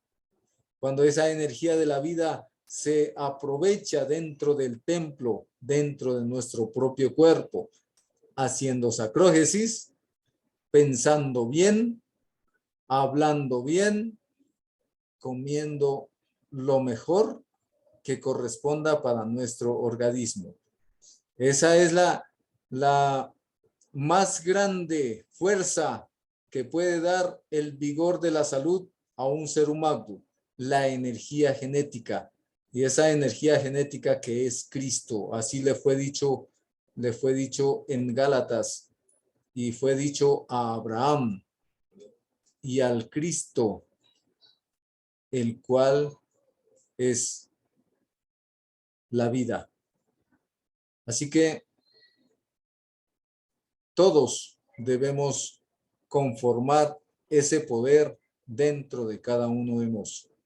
cuando esa energía de la vida se aprovecha dentro del templo, dentro de nuestro propio cuerpo, haciendo sacrógesis, pensando bien, hablando bien, comiendo lo mejor que corresponda para nuestro organismo. Esa es la más grande fuerza que puede dar el vigor de la salud a un ser humano, la energía genética. Y esa energía genética que es Cristo, así le fue dicho en Gálatas, y fue dicho a Abraham y al Cristo, el cual es la vida. Así que todos debemos conformar ese poder dentro de cada uno de nosotros.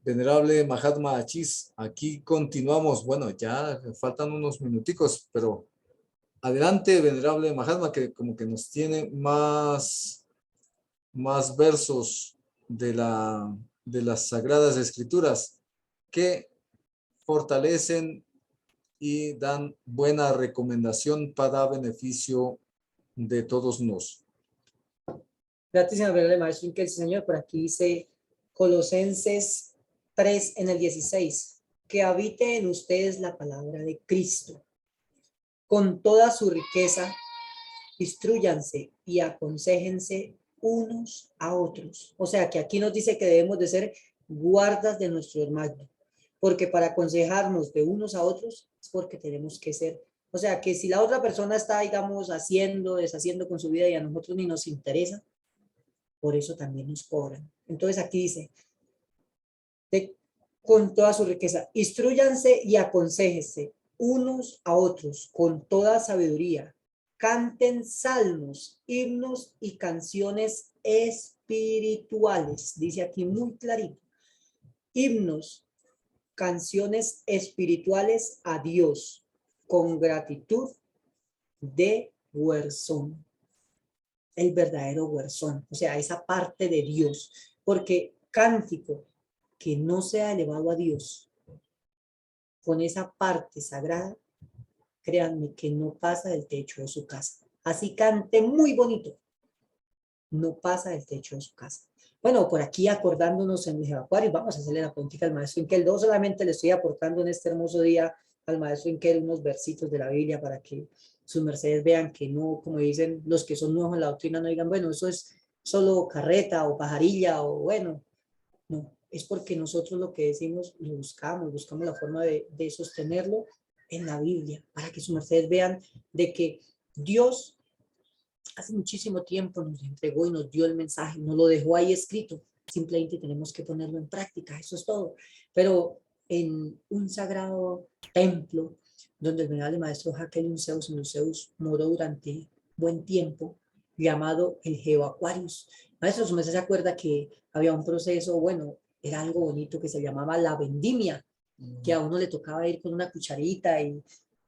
Venerable Mahatma Achis, aquí continuamos. Bueno, ya faltan unos minuticos, pero adelante, Venerable Mahatma, que como que nos tiene más versos de las Sagradas Escrituras que fortalecen y dan buena recomendación para beneficio de todos nosotros. Gracias, señor maestro Inkel, señor. Por aquí dice Colosenses 3 en el 16. Que habite en ustedes la palabra de Cristo. Con toda su riqueza, instrúyanse y aconséjense unos a otros. O sea, que aquí nos dice que debemos de ser guardas de nuestro hermano. Porque para aconsejarnos de unos a otros es porque tenemos que ser. O sea, que si la otra persona está, digamos, haciendo, deshaciendo con su vida y a nosotros ni nos interesa, por eso también nos cobran. Entonces aquí dice, con toda su riqueza, instrúyanse y aconséjense unos a otros con toda sabiduría. Canten salmos, himnos y canciones espirituales. Dice aquí muy clarito. Himnos, canciones espirituales a Dios con gratitud de huerzón. El verdadero huerzón, o sea, esa parte de Dios, porque cántico que no sea elevado a Dios con esa parte sagrada, créanme que no pasa del techo de su casa. Así cante muy bonito, no pasa del techo de su casa. Bueno, por aquí acordándonos en el Acuario, vamos a hacerle la política al maestro Inkel. No solamente le estoy aportando en este hermoso día al maestro Inkel unos versitos de la Biblia para que sus mercedes vean que no, como dicen los que son nuevos en la doctrina, no digan, bueno, eso es solo carreta o pajarilla o bueno, no, es porque nosotros lo que decimos lo buscamos la forma de sostenerlo en la Biblia, para que sus mercedes vean de que Dios hace muchísimo tiempo nos entregó y nos dio el mensaje, nos lo dejó ahí escrito, simplemente tenemos que ponerlo en práctica, eso es todo. Pero en un sagrado templo, donde el venerable maestro Jacqueline Zeus moró durante buen tiempo, llamado el Geo Aquarius. Maestro, ¿usted se acuerda que había un proceso, bueno, era algo bonito que se llamaba la vendimia, que a uno le tocaba ir con una cucharita y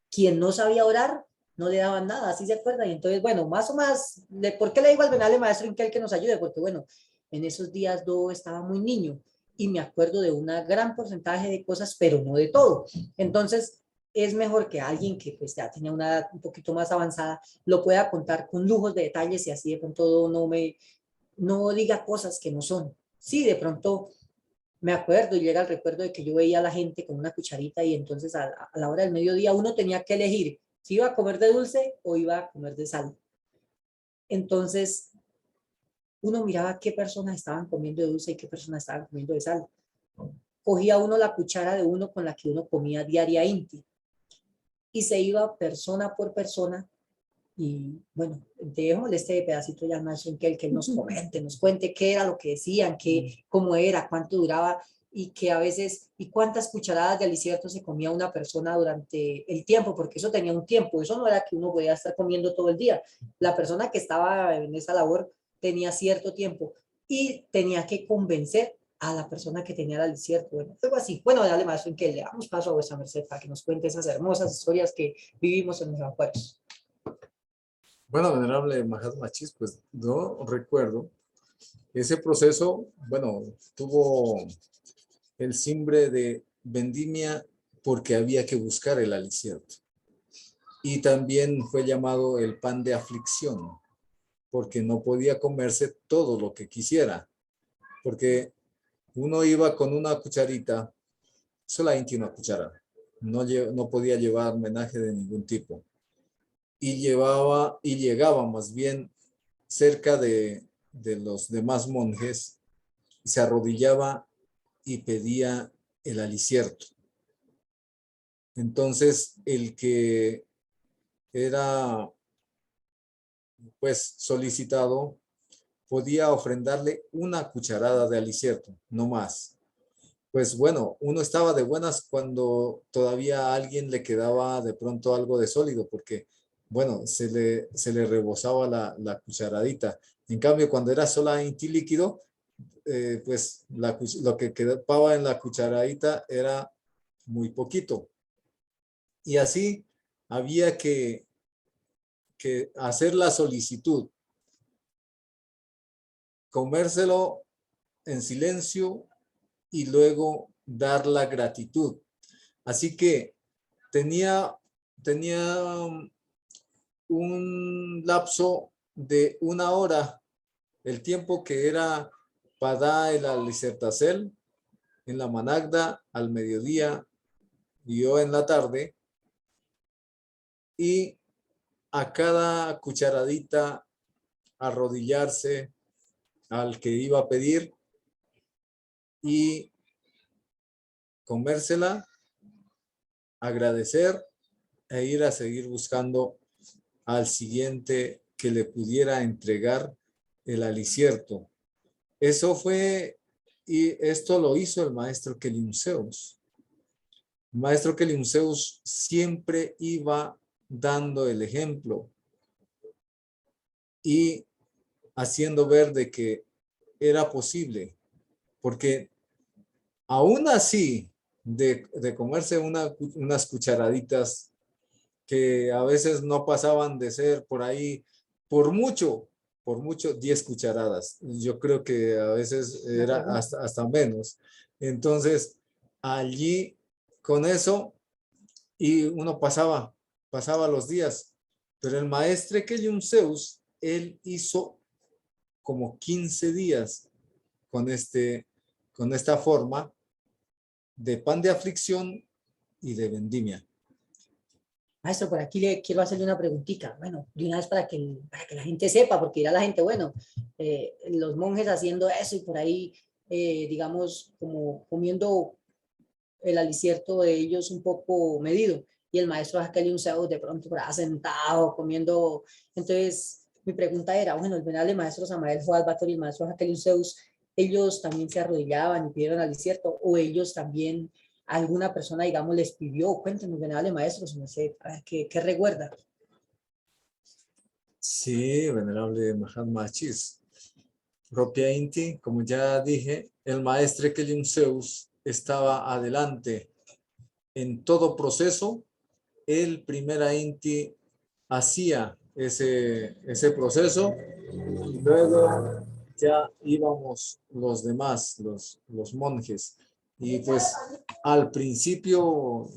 quien no sabía orar, no le daban nada, así se acuerda. Y entonces, bueno, más o más, ¿por qué le digo al venerable maestro Inkel que nos ayude? Porque, bueno, en esos días yo estaba muy niño y me acuerdo de un gran porcentaje de cosas, pero no de todo. Entonces, es mejor que alguien que pues ya tenía una edad un poquito más avanzada lo pueda contar con lujos de detalles y así de pronto no diga cosas que no son. Sí, de pronto me acuerdo y llega el recuerdo de que yo veía a la gente con una cucharita y entonces a la hora del mediodía uno tenía que elegir si iba a comer de dulce o iba a comer de sal. Entonces, uno miraba qué personas estaban comiendo de dulce y qué personas estaban comiendo de sal. cogía uno la cuchara de uno con la que uno comía diaria Inti y se iba persona por persona. Y bueno, dejémosle este pedacito ya más en que él nos comente, nos cuente qué era lo que decían, cómo era, cuánto duraba y que a veces, y cuántas cucharadas de alicierto se comía una persona durante el tiempo, porque eso tenía un tiempo, eso no era que uno podía estar comiendo todo el día. La persona que estaba en esa labor tenía cierto tiempo y tenía que convencer a la persona que tenía el alicierto, bueno, algo así. Bueno, dale más en que le damos paso a vuestra merced para que nos cuente esas hermosas historias que vivimos en los afueros. Bueno, venerable Mahatma Chis, pues no recuerdo. Ese proceso, bueno, tuvo el simbre de vendimia porque había que buscar el alicierto. Y también fue llamado el pan de aflicción, porque no podía comerse todo lo que quisiera. Porque uno iba con una cucharita, solamente una cuchara. No podía llevar menaje de ningún tipo. Y llegaba más bien cerca de los demás monjes, se arrodillaba y pedía el alicierto. Entonces, el que era pues solicitado podía ofrendarle una cucharada de alicierto, no más. Pues bueno, uno estaba de buenas cuando todavía a alguien le quedaba de pronto algo de sólido, porque bueno, se le rebosaba la cucharadita. En cambio, cuando era solamente líquido, pues lo que quedaba en la cucharadita era muy poquito. Y así había que hacer la solicitud, comérselo en silencio y luego dar la gratitud. Así que tenía un lapso de 1 hora, el tiempo que era para el alicertacel, en la managda al mediodía y yo en la tarde, y a cada cucharadita arrodillarse al que iba a pedir y comérsela, agradecer e ir a seguir buscando al siguiente que le pudiera entregar el alicierto. Eso fue, y esto lo hizo el maestro Kelimseus. El maestro Kelimseus siempre iba dando el ejemplo y haciendo ver de que era posible, porque aún así de comerse unas cucharaditas que a veces no pasaban de ser por ahí, por mucho 10 cucharadas. Yo creo que a veces era hasta menos. Entonces, allí con eso, y uno pasaba los días. Pero el maestre Kelimseus, él hizo como 15 días con esta forma de pan de aflicción y de vendimia. Maestro, por aquí le quiero hacerle una preguntita, bueno, de una vez para que la gente sepa, porque dirá la gente, bueno, los monjes haciendo eso y por ahí, digamos, como comiendo el alicierto de ellos un poco medido, y el maestro Kelimseus de pronto por ahí sentado, comiendo. Entonces, mi pregunta era, bueno, el venerable maestro Samael Joás Bator y el maestro Kelimseus, ¿ellos también se arrodillaban y pidieron alicierto, o ellos también, alguna persona, digamos, les pidió? Cuéntenos, venerable maestro, si no sé, ¿qué recuerda? Sí, venerable Mahatma Chis. Propia Inti, como ya dije, el maestre Kelimseus estaba adelante en todo proceso. El primera Inti hacía ese proceso y luego ya íbamos los demás, los monjes. Y pues al principio,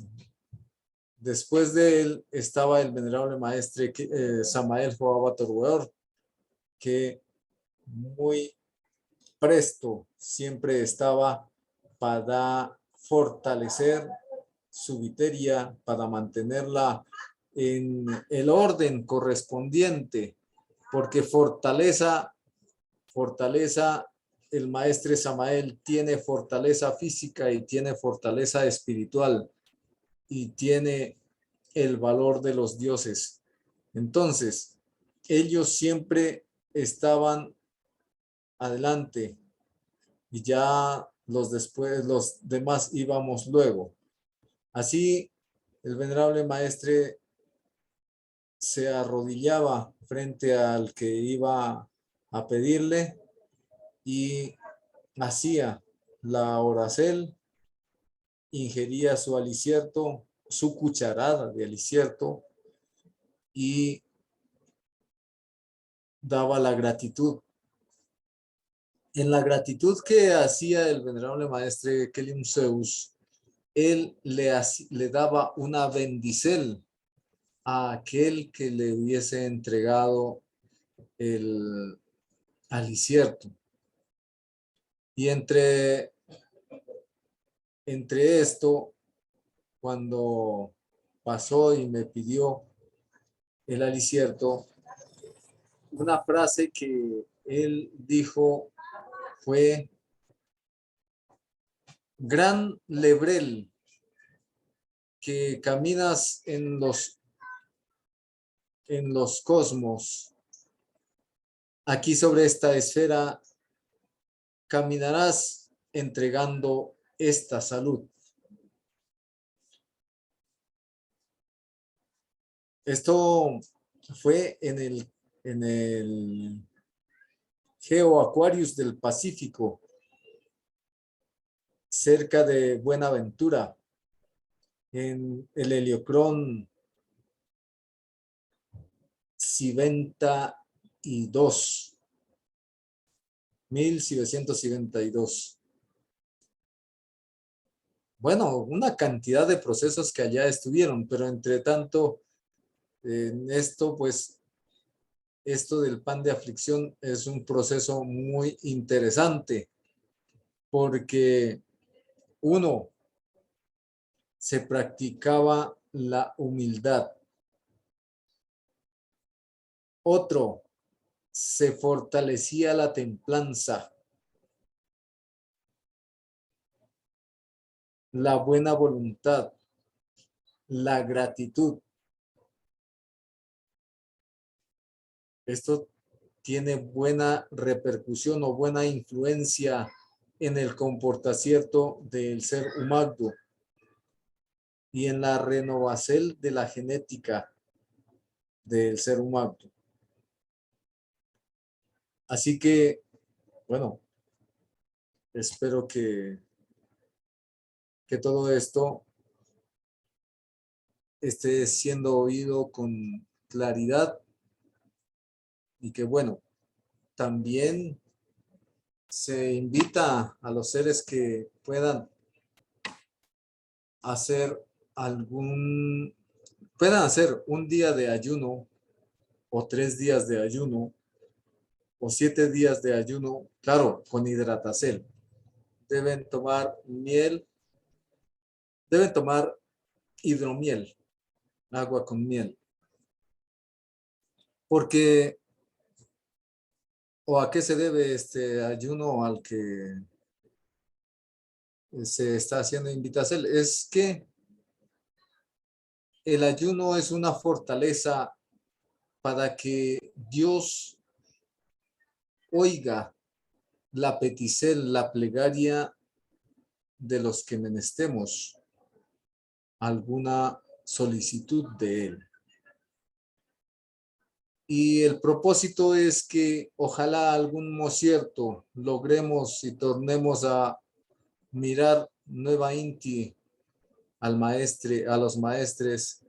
después de él, estaba el venerable maestre Samael Joabatorweor, que muy presto siempre estaba para fortalecer su viteria, para mantenerla en el orden correspondiente, porque fortaleza el maestre Samael tiene fortaleza física y tiene fortaleza espiritual y tiene el valor de los dioses. Entonces, ellos siempre estaban adelante y ya los demás íbamos luego. Así, el venerable maestre se arrodillaba frente al que iba a pedirle y hacía la oracel, ingería su alicierto, su cucharada de alicierto y daba la gratitud. En la gratitud que hacía el venerable maestre Kelim Zeus, él le daba una bendicel a aquel que le hubiese entregado el alicierto. Y entre esto, cuando pasó y me pidió el alicierto, una frase que él dijo fue: gran lebrel que caminas en los cosmos, aquí sobre esta esfera caminarás entregando esta salud. Esto fue en el Geo Aquarius del Pacífico, cerca de Buenaventura, en el Heliocrón 72, 1972. Bueno, una cantidad de procesos que allá estuvieron, pero entre tanto, en esto, pues, esto del pan de aflicción es un proceso muy interesante, porque uno, se practicaba la humildad. Otro, se fortalecía la templanza, la buena voluntad, la gratitud. Esto tiene buena repercusión o buena influencia en el comportamiento del ser humano y en la renovación de la genética del ser humano. Así que, bueno, espero que todo esto esté siendo oído con claridad y que, bueno, también se invita a los seres que puedan hacer un día de ayuno o 3 días de ayuno o 7 días de ayuno, claro, con hidratación. Deben tomar hidromiel, agua con miel. Porque, ¿o a qué se debe este ayuno al que se está haciendo invitación? Es que el ayuno es una fortaleza para que Dios oiga la petición, la plegaria de los que menestemos alguna solicitud de Él. Y el propósito es que ojalá algún mocierto logremos y tornemos a mirar nueva inti a los maestres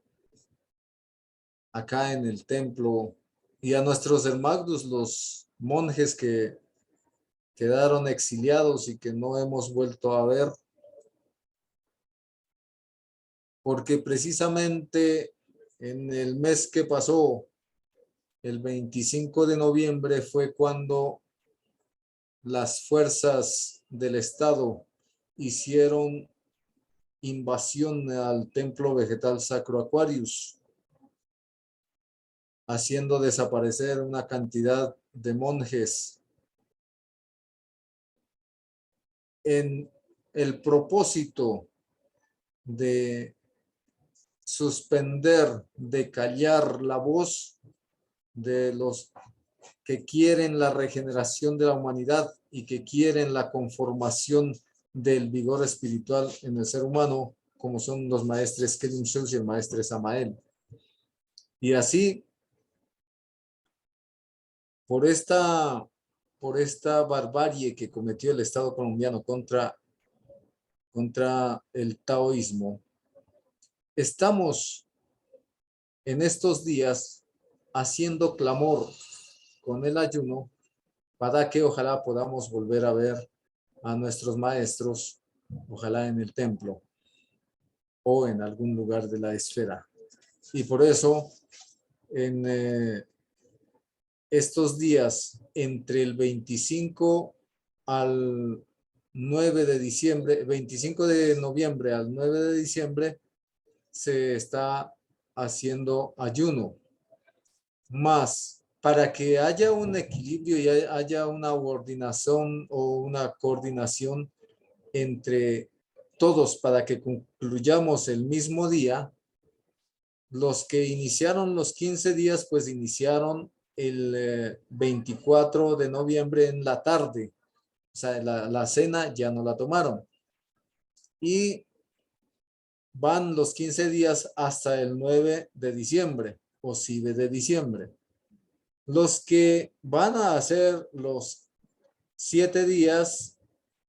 acá en el templo y a nuestros hermanos, los monjes que quedaron exiliados y que no hemos vuelto a ver, porque precisamente en el mes que pasó, el 25 de noviembre, fue cuando las fuerzas del Estado hicieron invasión al templo vegetal Sacro Aquarius, haciendo desaparecer una cantidad de monjes en el propósito de suspender, de callar la voz de los que quieren la regeneración de la humanidad y que quieren la conformación del vigor espiritual en el ser humano, como son los maestres Kelim Zeus y el maestre Samael. Y así, por esta barbarie que cometió el Estado colombiano contra el taoísmo, estamos en estos días haciendo clamor con el ayuno para que ojalá podamos volver a ver a nuestros maestros, ojalá en el templo o en algún lugar de la esfera. Y por eso, en estos días, entre el 25 al 9 de diciembre, 25 de noviembre al 9 de diciembre, se está haciendo ayuno. Más, para que haya un equilibrio y haya una coordinación o una coordinación entre todos para que concluyamos el mismo día, los que iniciaron los 15 días, pues iniciaron el 24 de noviembre en la tarde. O sea, la cena ya no la tomaron. Y van los 15 días hasta el 9 de diciembre o 7 de diciembre. Los que van a hacer los 7 días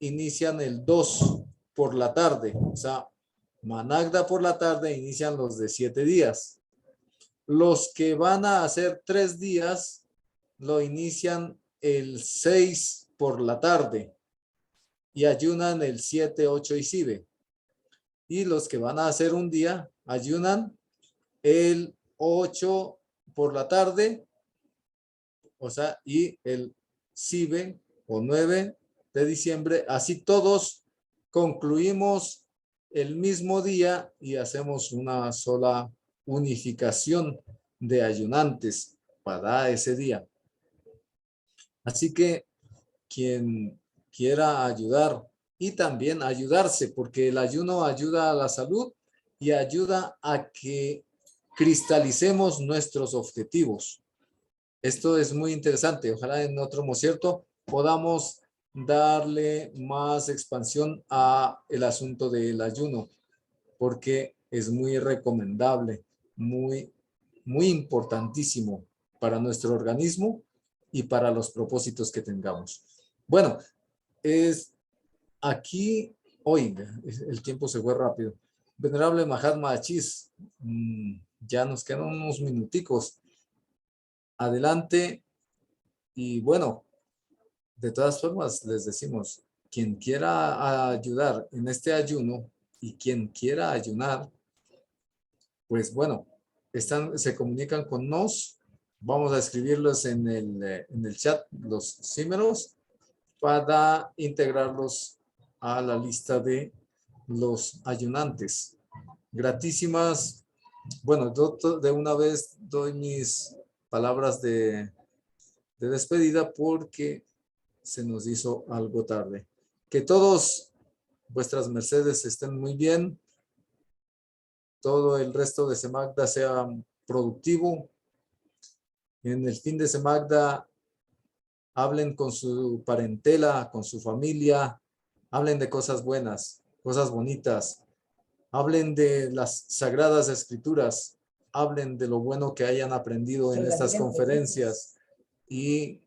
inician el 2 por la tarde. O sea, Managda por la tarde inician los de 7 días. Los que van a hacer 3 días lo inician el 6 por la tarde y ayunan el 7, 8 y 9. Y los que van a hacer un día ayunan el 8 por la tarde, o sea, y el 7 o 9 de diciembre. Así todos concluimos el mismo día y hacemos una sola unificación de ayunantes para ese día. Así que quien quiera ayudar y también ayudarse, porque el ayuno ayuda a la salud y ayuda a que cristalicemos nuestros objetivos. Esto es muy interesante. Ojalá en otro concierto podamos darle más expansión a el asunto del ayuno, porque es muy recomendable, muy importantísimo para nuestro organismo y para los propósitos que tengamos. Bueno, es aquí hoy, el tiempo se fue rápido. Venerable Mahatma Achis, ya nos quedan unos minuticos. Adelante. Y bueno, de todas formas les decimos, quien quiera ayudar en este ayuno y quien quiera ayunar, pues bueno, se comunican con nos. Vamos a escribirlos en el chat, los números, para integrarlos a la lista de los ayunantes. Gratísimas. Bueno, de una vez doy mis palabras de despedida porque se nos hizo algo tarde. Que todos vuestras mercedes estén muy bien. Todo el resto de Semagda sea productivo. En el fin de Semagda hablen con su parentela, con su familia. Hablen de cosas buenas, cosas bonitas. Hablen de las sagradas escrituras. Hablen de lo bueno que hayan aprendido en estas conferencias. Y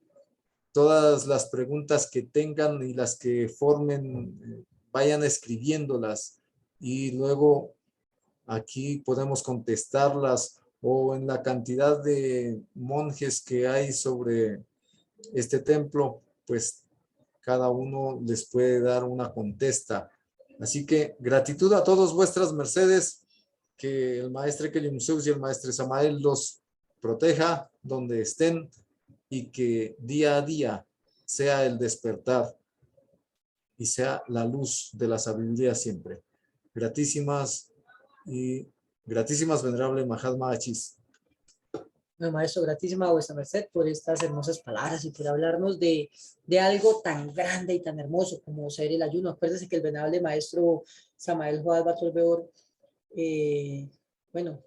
todas las preguntas que tengan y las que formen, vayan escribiéndolas. Y luego aquí podemos contestarlas, o en la cantidad de monjes que hay sobre este templo, pues cada uno les puede dar una contesta. Así que gratitud a todos vuestras mercedes, que el maestre Kelim Zeus y el maestre Samael los proteja donde estén y que día a día sea el despertar y sea la luz de la sabiduría siempre. Gratísimas y gratísimas, venerable Mahatma Achis. Bueno, maestro, gratísima a vuestra merced por estas hermosas palabras y por hablarnos de algo tan grande y tan hermoso como ser el ayuno. Acuérdense que el venerable maestro Samael Joás Batolbeor, bueno,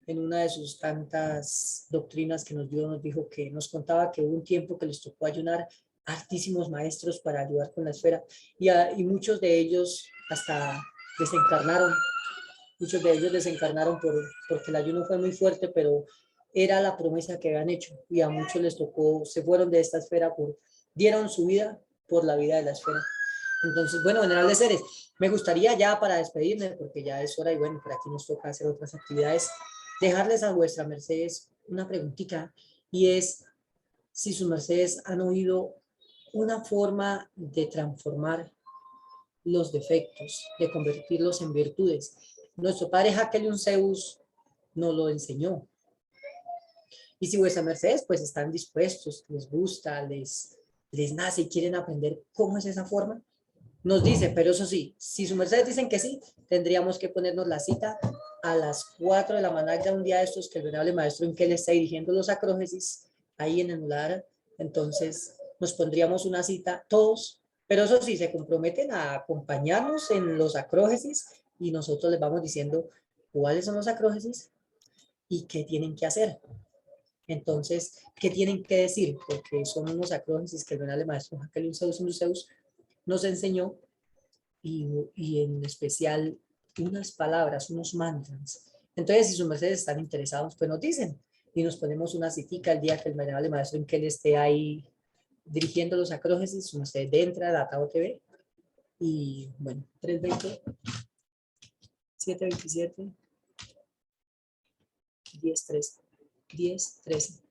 en una de sus tantas doctrinas que nos dio, nos dijo que nos contaba que hubo un tiempo que les tocó ayunar altísimos maestros para ayudar con la esfera y muchos de ellos hasta desencarnaron. Muchos de ellos desencarnaron porque el ayuno fue muy fuerte, pero era la promesa que habían hecho y a muchos les tocó, se fueron de esta esfera, dieron su vida por la vida de la esfera. Entonces, bueno, venerables seres, me gustaría ya para despedirme, porque ya es hora y bueno, por aquí nos toca hacer otras actividades, dejarles a vuestra mercedes una preguntita y es si sus mercedes han oído una forma de transformar los defectos, de convertirlos en virtudes. Nuestro padre Jacquelius Zeus nos lo enseñó. Y si vuestras mercedes pues están dispuestos, les gusta, les nace y quieren aprender cómo es esa forma, nos dice, pero eso sí, si sus mercedes dicen que sí, tendríamos que ponernos la cita a las 4 de la mañana un día de estos que el venerable maestro en que le está dirigiendo los acrógesis, ahí en el lugar, entonces nos pondríamos una cita todos, pero eso sí, se comprometen a acompañarnos en los acrógesis y nosotros les vamos diciendo cuáles son los acrógesis y qué tienen que hacer. Entonces, ¿qué tienen que decir? Porque son unos acrógesis que el venerable maestro Jacquelius Zeus nos enseñó y en especial unas palabras, unos mantras. Entonces, si sus mercedes están interesados, pues nos dicen y nos ponemos una citica el día que el venerable maestro en que él esté ahí dirigiendo los acrógesis, su merced entra a la Tao TV y bueno, 320, 727, 1013, 1013.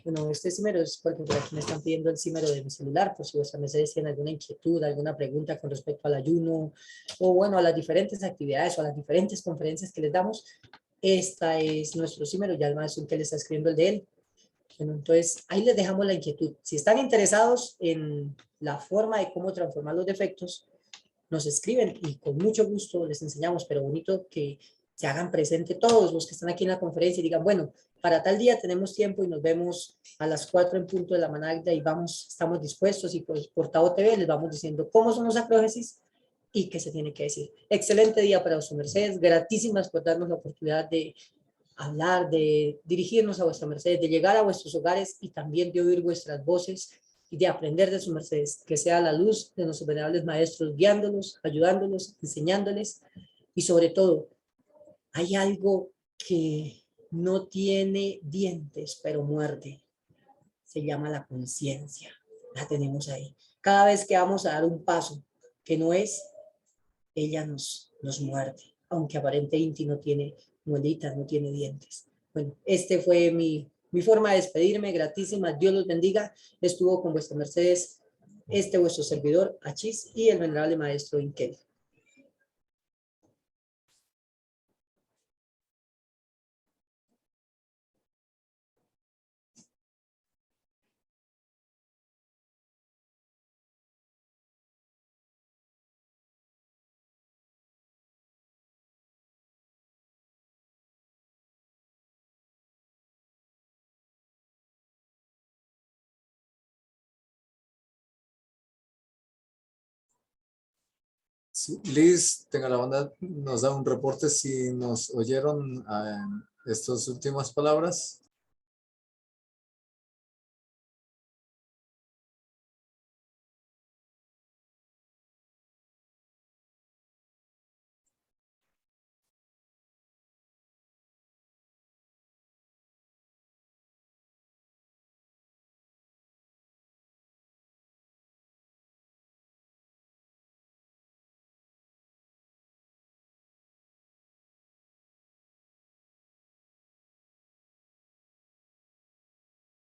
Bueno, este címero es porque por aquí me están pidiendo el címero de mi celular, por si vuestras mercedes tienen alguna inquietud, alguna pregunta con respecto al ayuno, o bueno, a las diferentes actividades o a las diferentes conferencias que les damos. Esta es nuestro címero, ya el maestro que le está escribiendo el de él. Bueno, entonces ahí les dejamos la inquietud. Si están interesados en la forma de cómo transformar los defectos, nos escriben y con mucho gusto les enseñamos, pero bonito que se hagan presente todos los que están aquí en la conferencia y digan, bueno, para tal día tenemos tiempo y nos vemos a las 4 en punto de la mañana y vamos, estamos dispuestos y pues por Tao TV les vamos diciendo cómo son los acrógesis y qué se tiene que decir. Excelente día para sus mercedes, gratísimas por darnos la oportunidad de hablar, de dirigirnos a vuestra merced, de llegar a vuestros hogares y también de oír vuestras voces y de aprender de sus mercedes, que sea la luz de nuestros venerables maestros guiándolos, ayudándolos, enseñándoles y sobre todo, hay algo que no tiene dientes, pero muerde. Se llama la conciencia. La tenemos ahí. Cada vez que vamos a dar un paso que no es, ella nos muerde, aunque aparentemente no tiene muelitas, no tiene dientes. Bueno, este fue mi forma de despedirme, gratísima, Dios los bendiga. Estuvo con vuestra mercedes, vuestro servidor, Achis, y el venerable maestro Inkel. Sí, Liz, tenga la bondad, nos da un reporte si nos oyeron estas últimas palabras.